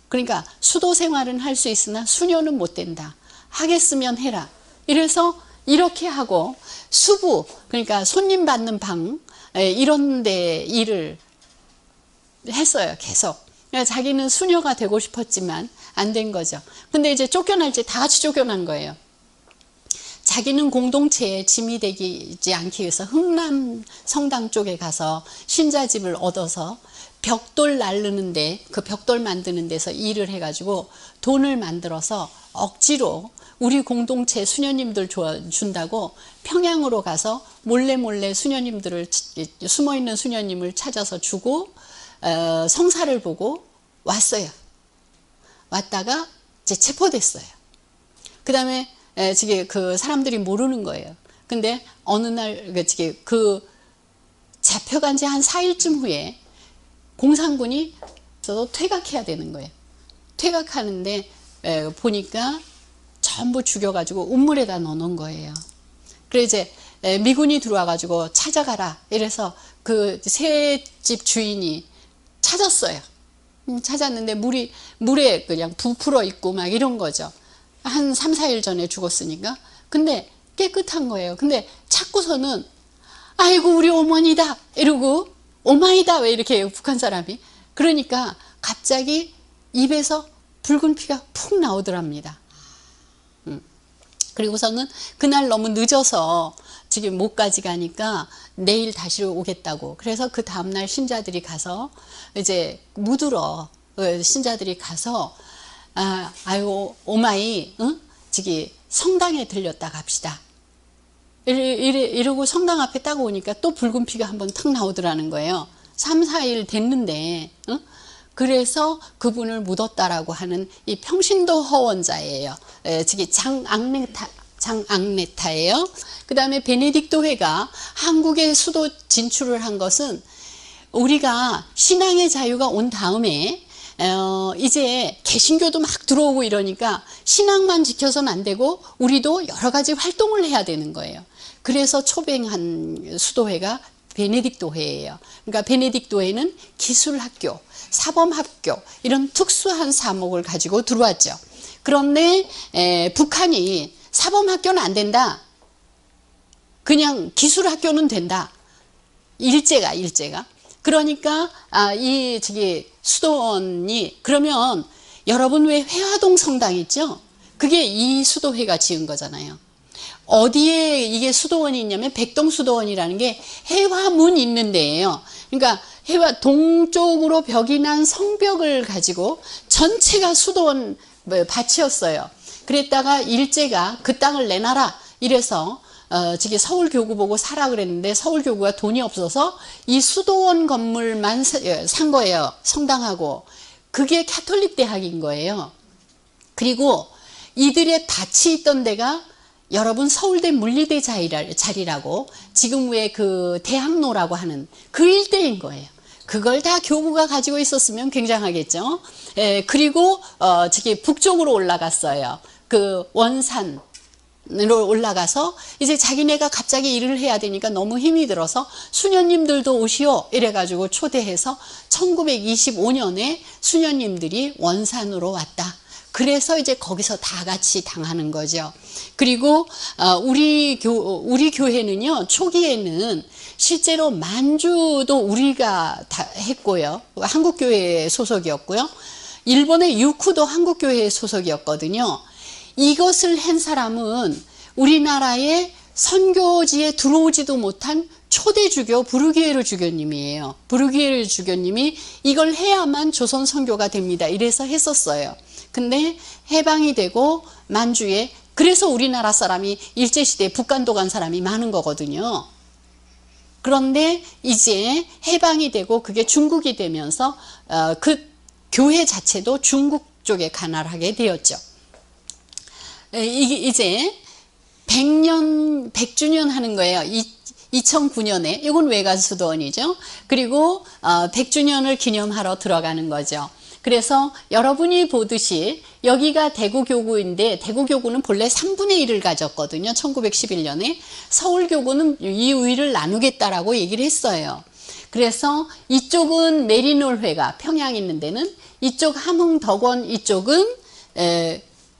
그러니까 수도 생활은 할 수 있으나 수녀는 못 된다. 하겠으면 해라. 이래서 이렇게 하고 수부 그러니까 손님 받는 방 이런 데 일을 했어요. 계속. 그러니까 자기는 수녀가 되고 싶었지만 안 된 거죠. 근데 이제 쫓겨날 때 다 같이 쫓겨난 거예요. 자기는 공동체에 짐이 되지 않기 위해서 흥남 성당 쪽에 가서 신자집을 얻어서 벽돌 날르는데 그 벽돌 만드는 데서 일을 해가지고 돈을 만들어서 억지로 우리 공동체 수녀님들 준다고 평양으로 가서 몰래 수녀님들을 숨어있는 수녀님을 찾아서 주고 성사를 보고 왔어요. 왔다가 이제 체포됐어요. 그 다음에 그 사람들이 모르는 거예요. 근데 어느 날 그 잡혀간 지 한 4일쯤 후에 공산군이 퇴각해야 되는 거예요. 퇴각하는데 보니까 전부 죽여가지고 우물에다 넣어놓은 거예요. 그래서 이제 미군이 들어와가지고 찾아가라. 이래서 그 새 집 주인이 찾았어요. 찾았는데 물에 그냥 부풀어 있고 막 이런 거죠. 한 3, 4일 전에 죽었으니까. 근데 깨끗한 거예요. 근데 찾고서는 아이고 우리 어머니다 이러고 오마이다 왜 이렇게 해요, 북한 사람이. 그러니까 갑자기 입에서 붉은 피가 푹 나오더랍니다. 그리고서는 그날 너무 늦어서 지금 못 가져가니까 내일 다시 오겠다고. 그래서 그 다음날 신자들이 가서 이제 묻으러 신자들이 가서 아유 오마이 저기 성당에 들렸다 갑시다. 이러고 성당 앞에 딱 오니까 또 붉은 피가 한번 탁 나오더라는 거예요. 3, 4일 됐는데 그래서 그분을 묻었다라고 하는 이 평신도 허원자예요. 저기 장앙네타예요. 그 다음에 베네딕토회가 한국의 수도 진출을 한 것은 우리가 신앙의 자유가 온 다음에 이제 개신교도 막 들어오고 이러니까 신앙만 지켜서는 안 되고 우리도 여러 가지 활동을 해야 되는 거예요. 그래서 초빙한 수도회가 베네딕토회예요. 그러니까 베네딕토회는 기술학교, 사범학교 이런 특수한 사목을 가지고 들어왔죠. 그런데 북한이 사범학교는 안 된다. 그냥 기술학교는 된다. 일제가. 그러니까 이 저기 수도원이 그러면 여러분 왜 회화동 성당 있죠? 그게 이 수도회가 지은 거잖아요. 어디에 이게 수도원이 있냐면 백동수도원이라는 게 해화문 있는 데예요. 그러니까 해화 동쪽으로 벽이 난 성벽을 가지고 전체가 수도원 밭이었어요. 그랬다가 일제가 그 땅을 내놔라 이래서 저기 서울교구 보고 사라 그랬는데 서울교구가 돈이 없어서 이 수도원 건물만 산 거예요. 성당하고. 그게 가톨릭 대학인 거예요. 그리고 이들의 밭이 있던 데가 여러분 서울대 물리대 자리라고 지금 왜 그 대학로라고 하는 그 일대인 거예요. 그걸 다 교구가 가지고 있었으면 굉장하겠죠. 그리고 저기 북쪽으로 올라갔어요. 그 원산 으로 올라가서 이제 자기네가 갑자기 일을 해야 되니까 너무 힘이 들어서 수녀님들도 오시오 이래가지고 초대해서 1925년에 수녀님들이 원산으로 왔다. 그래서 이제 거기서 다 같이 당하는 거죠. 그리고 우리 교회는요 초기에는 실제로 만주도 우리가 다 했고요. 한국교회 소속이었고요. 일본의 유쿠도 한국교회 소속이었거든요. 이것을 한 사람은 우리나라의 선교지에 들어오지도 못한 초대주교 부르기에르 주교님이에요. 부르기에르 주교님이 이걸 해야만 조선 선교가 됩니다. 이래서 했었어요. 근데 해방이 되고 만주에 그래서 우리나라 사람이 일제시대에 북간도 간 사람이 많은 거거든요. 그런데 이제 해방이 되고 그게 중국이 되면서 그 교회 자체도 중국 쪽에 관할하게 되었죠. 이게 이제 100주년 하는 거예요. 2009년에. 이건 외관수도원이죠. 그리고 100주년을 기념하러 들어가는 거죠. 그래서 여러분이 보듯이 여기가 대구교구인데 대구교구는 본래 3분의 1을 가졌거든요. 1911년에. 서울교구는 이 우위를 나누겠다라고 얘기를 했어요. 그래서 이쪽은 메리놀회가 평양 있는 데는 이쪽 함흥덕원 이쪽은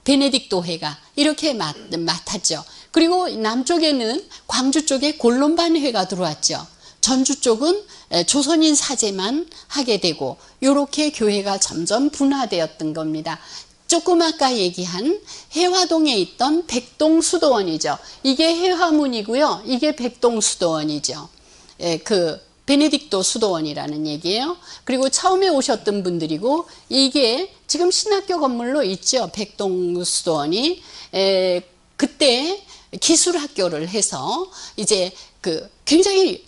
베네딕토회가 이렇게 맡았죠. 그리고 남쪽에는 광주 쪽에 골론반회가 들어왔죠. 전주 쪽은 조선인 사제만 하게 되고 이렇게 교회가 점점 분화되었던 겁니다. 조금 아까 얘기한 해화동에 있던 백동수도원이죠. 이게 해화문이고요. 이게 백동수도원이죠. 그 베네딕토 수도원이라는 얘기예요. 그리고 처음에 오셨던 분들이고 이게 지금 신학교 건물로 있죠. 백동수도원이. 그때 기술학교를 해서 이제 그 굉장히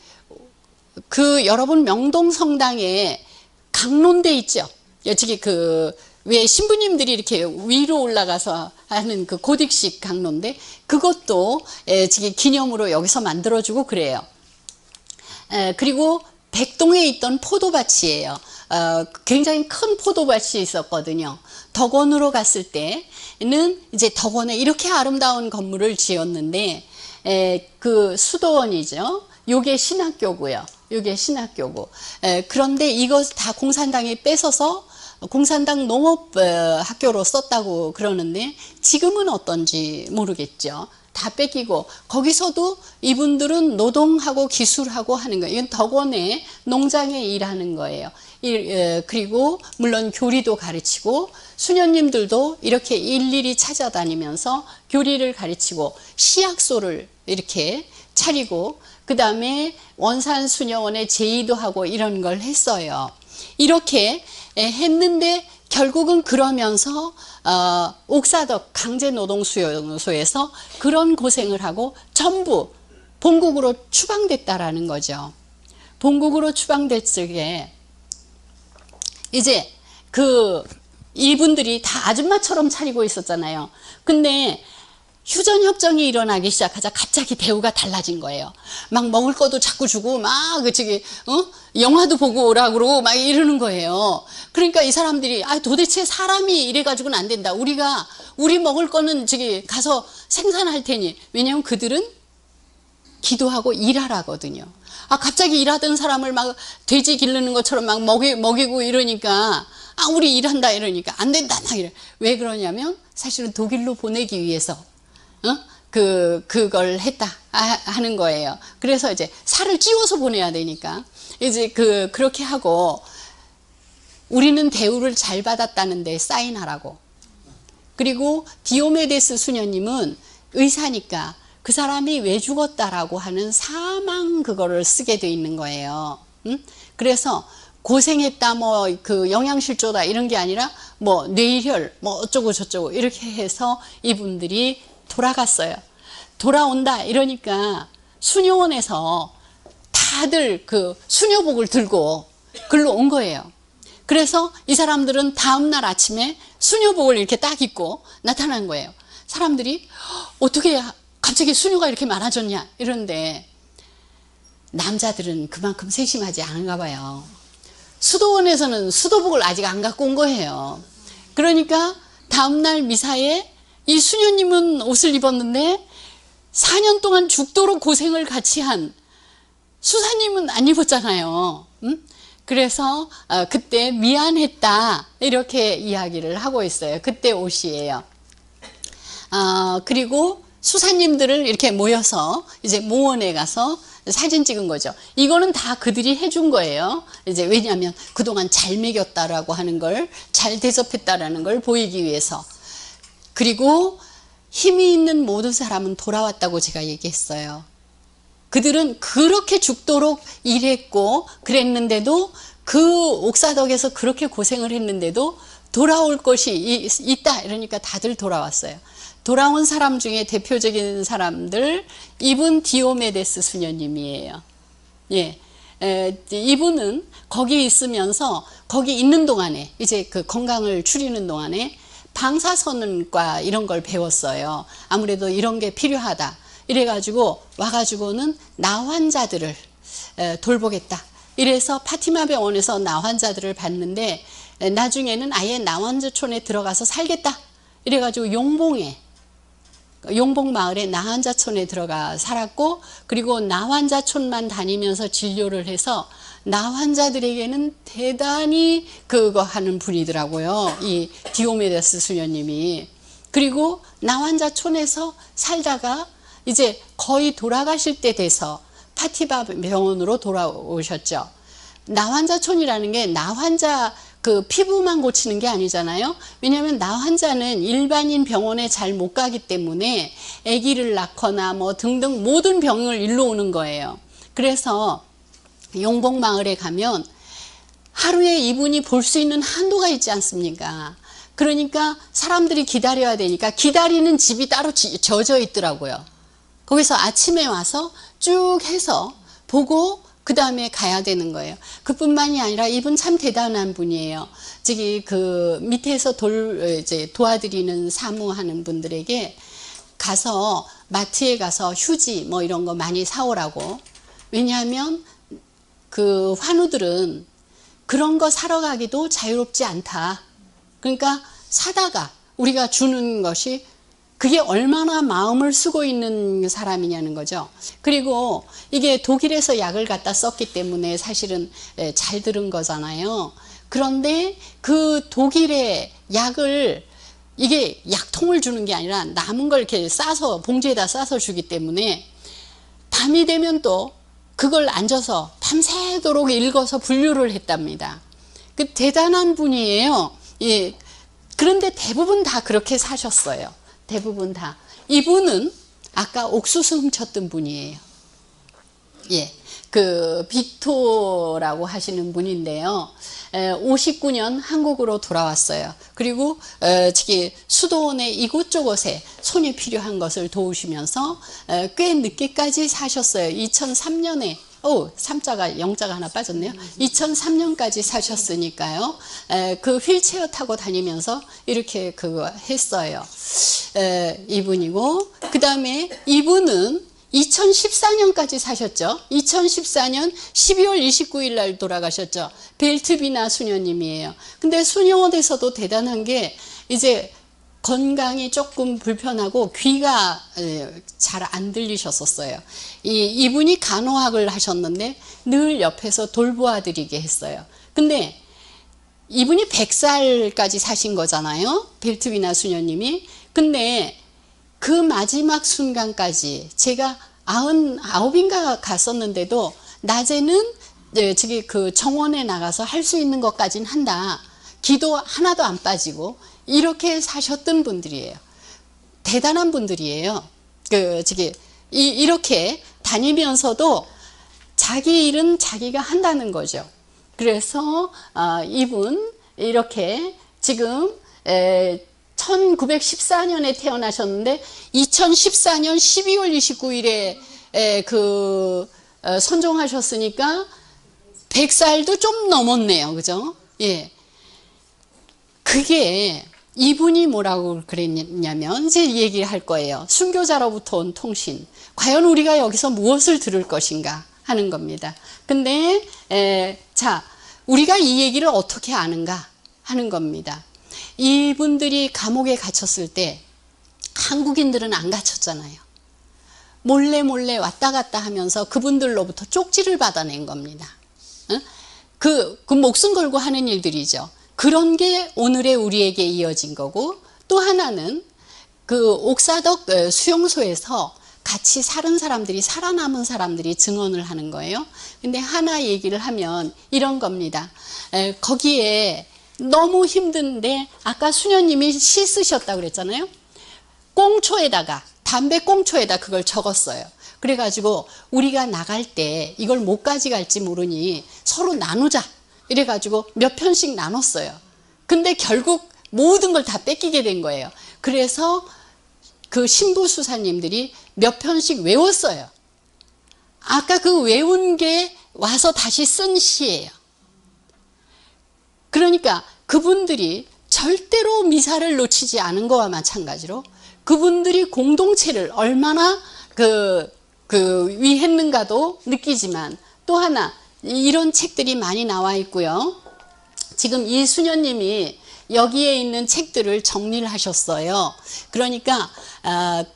그 여러분 명동성당에 강론대 있죠. 여기 그 왜 신부님들이 이렇게 위로 올라가서 하는 그 고딕식 강론대 그것도 지금 기념으로 여기서 만들어주고 그래요. 그리고 백동에 있던 포도밭이에요. 굉장히 큰 포도밭이 있었거든요. 덕원으로 갔을 때는 이제 덕원에 이렇게 아름다운 건물을 지었는데 그 수도원이죠. 요게 신학교고요. 요게 신학교고. 그런데 이거 다 공산당이 뺏어서 공산당 농업학교로 썼다고 그러는데 지금은 어떤지 모르겠죠. 다 뺏기고 거기서도 이분들은 노동하고 기술하고 하는 거예요. 이건 덕원의 농장에 일하는 거예요. 그리고 물론 교리도 가르치고 수녀님들도 이렇게 일일이 찾아다니면서 교리를 가르치고 시약소를 이렇게 차리고 그 다음에 원산수녀원에 제의도 하고 이런 걸 했어요. 이렇게 했는데 결국은 그러면서 옥사덕 강제노동수용소에서 그런 고생을 하고 전부 본국으로 추방됐다라는 거죠. 본국으로 추방됐을 때 이제 이분들이 다 아줌마처럼 차리고 있었잖아요. 근데 휴전협정이 일어나기 시작하자 갑자기 대우가 달라진 거예요. 막 먹을 것도 자꾸 주고 막 영화도 보고 오라고 그러고 막 이러는 거예요. 그러니까 이 사람들이 도대체 사람이 이래가지고는 안 된다. 우리 먹을 거는 가서 생산할 테니. 왜냐하면 그들은 기도하고 일하라거든요. 갑자기 일하던 사람을 막 돼지 기르는 것처럼 막 먹이고 이러니까 우리 일한다 이러니까 안 된다 막 이래. 왜 그러냐면 사실은 독일로 보내기 위해서 그걸 했다 하는 거예요. 그래서 이제 살을 찌워서 보내야 되니까 이제 그렇게 하고 우리는 대우를 잘 받았다는데 사인하라고. 그리고 디오메데스 수녀님은 의사니까 그 사람이 왜 죽었다라고 하는 사망 그거를 쓰게 돼 있는 거예요. 그래서 고생했다 영양실조다 이런 게 아니라 뇌혈 어쩌고 저쩌고 이렇게 해서 이분들이 돌아갔어요. 돌아온다 이러니까 수녀원에서 다들 수녀복을 들고 글로 온 거예요. 그래서 이 사람들은 다음날 아침에 수녀복을 이렇게 딱 입고 나타난 거예요. 사람들이 어떻게 갑자기 수녀가 이렇게 많아졌냐 이러는데 남자들은 그만큼 세심하지 않은가 봐요. 수도원에서는 수도복을 아직 안 갖고 온 거예요. 그러니까 다음날 미사에 이 수녀님은 옷을 입었는데 4년 동안 죽도록 고생을 같이 한 수사님은 안 입었잖아요. 그래서 그때 미안했다 이렇게 이야기를 하고 있어요. 그때 옷이에요. 그리고 수사님들을 이렇게 모여서 이제 모원에 가서 사진 찍은 거죠. 이거는 다 그들이 해준 거예요. 이제 왜냐하면 그동안 잘 먹였다라고 하는 걸, 잘 대접했다라는 걸 보이기 위해서. 그리고 힘이 있는 모든 사람은 돌아왔다고 제가 얘기했어요. 그들은 그렇게 죽도록 일했고 그랬는데도 옥사덕에서 그렇게 고생을 했는데도 돌아올 것이 있다 이러니까 다들 돌아왔어요. 돌아온 사람 중에 대표적인 사람들 이분 디오메데스 수녀님이에요. 예, 이분은 거기 있으면서 거기 있는 동안에 이제 건강을 추리는 동안에 방사선과 이런 걸 배웠어요. 아무래도 이런 게 필요하다. 이래가지고 와가지고는 나 환자들을 돌보겠다. 이래서 파티마 병원에서 나 환자들을 봤는데 나중에는 아예 나 환자촌에 들어가서 살겠다. 이래가지고 용봉마을에 나 환자촌에 들어가 살았고 그리고 나 환자촌만 다니면서 진료를 해서 나 환자들에게는 대단히 그거 하는 분이더라고요. 이 디오메데스 수녀님이. 그리고 나 환자촌에서 살다가 이제 거의 돌아가실 때 돼서 파티바 병원으로 돌아오셨죠. 나 환자촌이라는 게 나 환자 피부만 고치는 게 아니잖아요. 왜냐하면 나 환자는 일반인 병원에 잘 못 가기 때문에 아기를 낳거나 등등 모든 병을 일로 오는 거예요. 그래서 용봉마을에 가면 하루에 이분이 볼 수 있는 한도가 있지 않습니까? 그러니까 사람들이 기다려야 되니까 기다리는 집이 따로 져져 있더라고요. 거기서 아침에 와서 쭉 해서 보고 그 다음에 가야 되는 거예요. 그뿐만이 아니라 이분 참 대단한 분이에요. 밑에서 도와드리는 사무하는 분들에게 가서 마트에 가서 휴지 이런 거 많이 사오라고. 왜냐하면 환우들은 그런 거 사러 가기도 자유롭지 않다. 그러니까 사다가 우리가 주는 것이 그게 얼마나 마음을 쓰고 있는 사람이냐는 거죠. 그리고 이게 독일에서 약을 갖다 썼기 때문에 사실은 잘 들은 거잖아요. 그런데 그 독일의 약을 이게 약통을 주는 게 아니라 남은 걸 이렇게 싸서 봉지에다 싸서 주기 때문에 밤이 되면 또 그걸 앉아서 밤새도록 읽어서 분류를 했답니다. 대단한 분이에요. 예. 그런데 대부분 다 그렇게 사셨어요. 대부분 다. 이분은 아까 옥수수 훔쳤던 분이에요. 예, 그 빅토라고 하시는 분인데요. 59년 한국으로 돌아왔어요. 그리고 저기 수도원의 이곳저곳에 손이 필요한 것을 도우시면서 꽤 늦게까지 사셨어요. 2003년에 3자가 0자가 하나 빠졌네요. 2003년까지 사셨으니까요. 그 휠체어 타고 다니면서 이렇게 그거 했어요. 이분이고, 그 다음에 이분은 2014년까지 사셨죠. 2014년 12월 29일 날 돌아가셨죠. 벨트비나 수녀님이에요. 근데 수녀원에서도 대단한 게 이제 건강이 조금 불편하고 귀가 잘 안 들리셨었어요. 이분이 간호학을 하셨는데 늘 옆에서 돌보아드리게 했어요. 근데 이분이 100살까지 사신 거잖아요. 벨트비나 수녀님이. 근데 그 마지막 순간까지 제가 99인가 갔었는데도 낮에는 저기 그 정원에 나가서 할 수 있는 것까지는 한다. 기도 하나도 안 빠지고 이렇게 사셨던 분들이에요. 대단한 분들이에요. 이렇게 다니면서도 자기 일은 자기가 한다는 거죠. 그래서 이분 이렇게 지금 1914년에 태어나셨는데 2014년 12월 29일에 선종하셨으니까 100살도 좀 넘었네요. 그죠? 예. 그게 이분이 뭐라고 그랬냐면 이제 얘기할 거예요. 순교자로부터 온 통신. 과연 우리가 여기서 무엇을 들을 것인가 하는 겁니다. 근데 자, 우리가 이 얘기를 어떻게 아는가 하는 겁니다. 이분들이 감옥에 갇혔을 때 한국인들은 안 갇혔잖아요. 몰래 왔다 갔다 하면서 그분들로부터 쪽지를 받아낸 겁니다. 그 목숨 걸고 하는 일들이죠. 그런 게 오늘의 우리에게 이어진 거고, 또 하나는 그 옥사덕 수용소에서 같이 살아남은 사람들이 증언을 하는 거예요. 근데 하나 얘기를 하면 이런 겁니다. 거기에 너무 힘든데 아까 수녀님이 시 쓰셨다고 그랬잖아요. 꽁초에다가 담배 꽁초에다 그걸 적었어요. 그래가지고 우리가 나갈 때 이걸 못 가져갈지 모르니 서로 나누자 이래가지고 몇 편씩 나눴어요. 근데 결국 모든 걸 다 뺏기게 된 거예요. 그래서 그 신부 수사님들이 몇 편씩 외웠어요. 아까 그 외운 게 와서 다시 쓴 시예요. 그러니까 그분들이 절대로 미사를 놓치지 않은 거와 마찬가지로 그분들이 공동체를 얼마나 위했는가도 느끼지만, 또 하나 이런 책들이 많이 나와 있고요. 지금 이 수녀님이 여기에 있는 책들을 정리를 하셨어요. 그러니까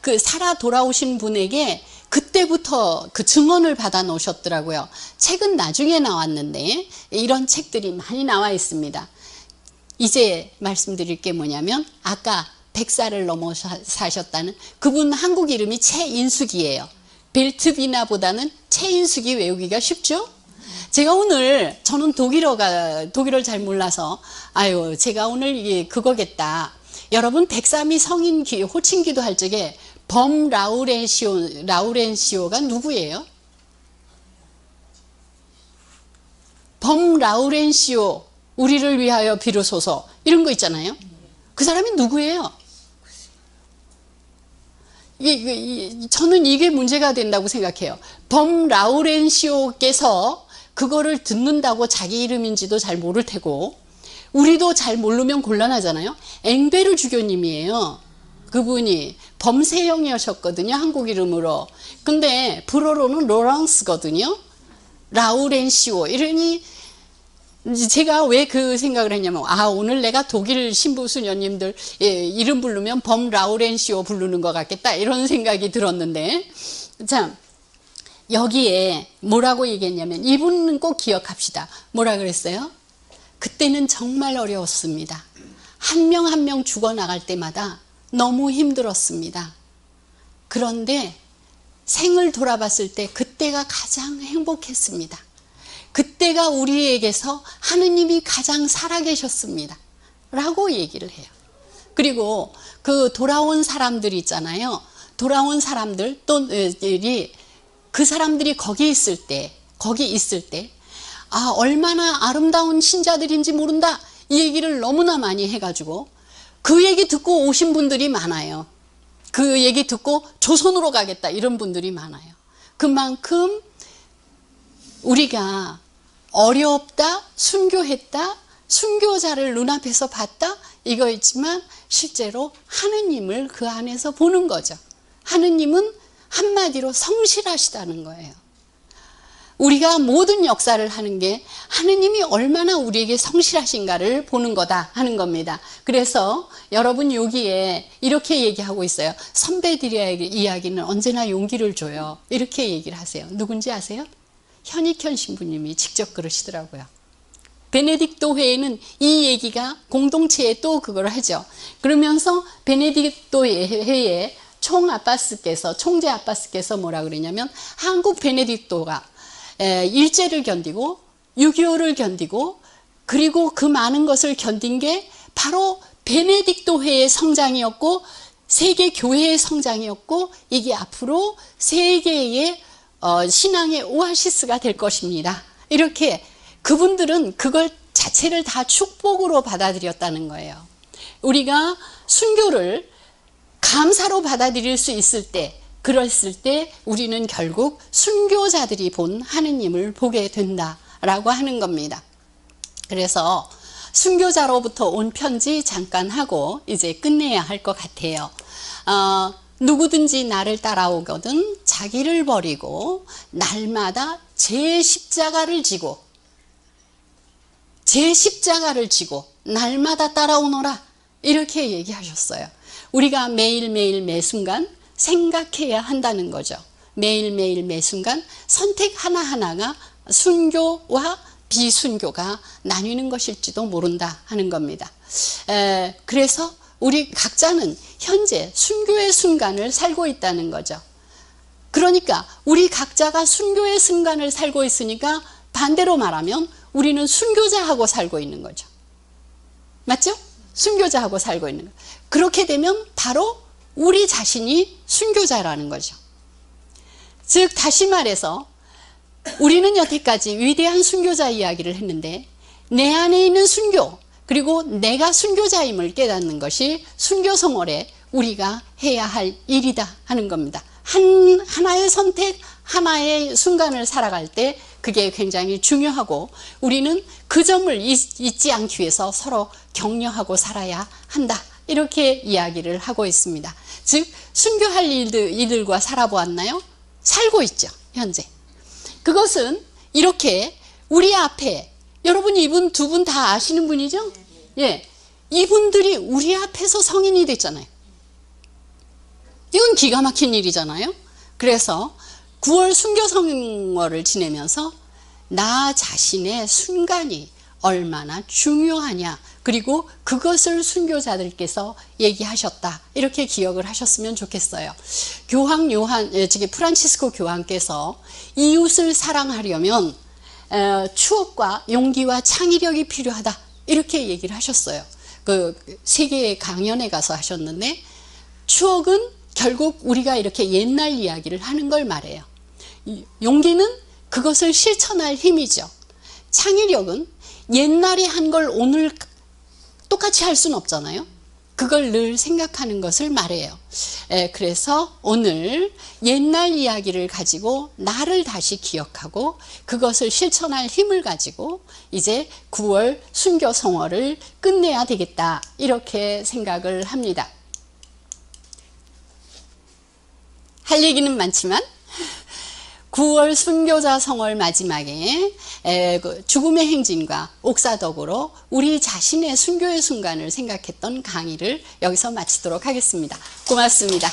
그 살아 돌아오신 분에게 그때부터 그 증언을 받아 놓으셨더라고요. 책은 나중에 나왔는데 이런 책들이 많이 나와 있습니다. 이제 말씀드릴 게 뭐냐면 아까 100살을 넘어 사셨다는 그분 한국 이름이 최인숙이에요. 벨트비나보다는 최인숙이 외우기가 쉽죠? 제가 오늘 저는 독일어를 잘 몰라서 제가 오늘 이게 그거겠다. 여러분 103이 성인 호칭 기도할 적에 범 라우렌시오가 누구예요? 범 라우렌시오 우리를 위하여 비로소서 이런 거 있잖아요. 그 사람이 누구예요? 저는 이게 문제가 된다고 생각해요. 범 라우렌시오께서 그거를 듣는다고 자기 이름인지도 잘 모를 테고 우리도 잘 모르면 곤란하잖아요. 앵베르 주교님이에요. 그분이 범세형이셨거든요. 한국 이름으로. 근데 불어로는 로랑스거든요. 라우렌시오 이러니 제가 왜 그 생각을 했냐면 오늘 내가 독일 신부 수녀님들 이름 부르면 범 라우렌시오 부르는 것 같겠다 이런 생각이 들었는데, 자 여기에 뭐라고 얘기했냐면 이분은 꼭 기억합시다. 뭐라 그랬어요? 그때는 정말 어려웠습니다. 한 명 한 명 죽어나갈 때마다 너무 힘들었습니다. 그런데 생을 돌아봤을 때 그때가 가장 행복했습니다. 그때가 우리에게서 하느님이 가장 살아계셨습니다. 라고 얘기를 해요. 그리고 그 돌아온 사람들 있잖아요. 돌아온 사람들 또들이 그 사람들이 거기 있을 때, 아, 얼마나 아름다운 신자들인지 모른다. 이 얘기를 너무나 많이 해가지고 그 얘기 듣고 오신 분들이 많아요. 그 얘기 듣고 조선으로 가겠다 이런 분들이 많아요. 그만큼 우리가 어렵다, 순교했다, 순교자를 눈앞에서 봤다 이거있지만 실제로 하느님을 그 안에서 보는 거죠. 하느님은 한마디로 성실하시다는 거예요. 우리가 모든 역사를 하는 게 하느님이 얼마나 우리에게 성실하신가를 보는 거다 하는 겁니다. 그래서 여러분 여기에 이렇게 얘기하고 있어요. 선배들의 이야기는 언제나 용기를 줘요. 이렇게 얘기를 하세요. 누군지 아세요? 현익현 신부님이 직접 그러시더라고요. 베네딕토 회에는 이 얘기가 공동체에 또 그걸 하죠. 그러면서 베네딕토 회에 총재 아빠스께서 뭐라 그러냐면 한국 베네딕토가 일제를 견디고 6.25를 견디고 그리고 그 많은 것을 견딘 게 바로 베네딕토 회의 성장이었고 세계 교회의 성장이었고 이게 앞으로 세계의 신앙의 오아시스가 될 것입니다. 이렇게 그분들은 그걸 자체를 다 축복으로 받아들였다는 거예요. 우리가 순교를 감사로 받아들일 수 있을 때, 그랬을 때 우리는 결국 순교자들이 본 하느님을 보게 된다라고 하는 겁니다. 그래서 순교자로부터 온 편지 잠깐 하고 이제 끝내야 할 것 같아요. 누구든지 나를 따라오거든 자기를 버리고 날마다 제 십자가를 지고 날마다 따라오너라 이렇게 얘기하셨어요. 우리가 매일매일 매순간 생각해야 한다는 거죠. 매일매일 매순간 선택 하나하나가 순교와 비순교가 나뉘는 것일지도 모른다 하는 겁니다. 그래서 우리 각자는 현재 순교의 순간을 살고 있다는 거죠. 그러니까 우리 각자가 순교의 순간을 살고 있으니까 반대로 말하면 우리는 순교자하고 살고 있는 거죠. 맞죠? 순교자하고 살고 있는 거죠. 그렇게 되면 바로 우리 자신이 순교자라는 거죠. 즉 다시 말해서 우리는 여태까지 위대한 순교자 이야기를 했는데 내 안에 있는 순교 그리고 내가 순교자임을 깨닫는 것이 순교성월에 우리가 해야 할 일이다 하는 겁니다. 하나의 선택, 하나의 순간을 살아갈 때 그게 굉장히 중요하고 우리는 그 점을 잊지 않기 위해서 서로 격려하고 살아야 한다. 이렇게 이야기를 하고 있습니다. 즉 순교할 이들과 살아보았나요? 살고 있죠. 현재. 그것은 이렇게 우리 앞에 여러분 이분 두 분 다 아시는 분이죠? 예, 이분들이 우리 앞에서 성인이 됐잖아요. 이건 기가 막힌 일이잖아요. 그래서 9월 순교성월을 지내면서 나 자신의 순간이 얼마나 중요하냐 그리고 그것을 순교자들께서 얘기하셨다 이렇게 기억을 하셨으면 좋겠어요. 교황 프란치스코 교황께서 이웃을 사랑하려면 추억과 용기와 창의력이 필요하다 이렇게 얘기를 하셨어요. 그 세계 강연에 가서 하셨는데 추억은 결국 우리가 이렇게 옛날 이야기를 하는 걸 말해요. 용기는 그것을 실천할 힘이죠. 창의력은 옛날에 한 걸 오늘 똑같이 할 수는 없잖아요. 그걸 늘 생각하는 것을 말해요. 그래서 오늘 옛날 이야기를 가지고 나를 다시 기억하고 그것을 실천할 힘을 가지고 이제 9월 순교성월을 끝내야 되겠다 이렇게 생각을 합니다. 할 얘기는 많지만 9월 순교자 성월 마지막에 죽음의 행진과 옥사덕으로 우리 자신의 순교의 순간을 생각했던 강의를 여기서 마치도록 하겠습니다. 고맙습니다.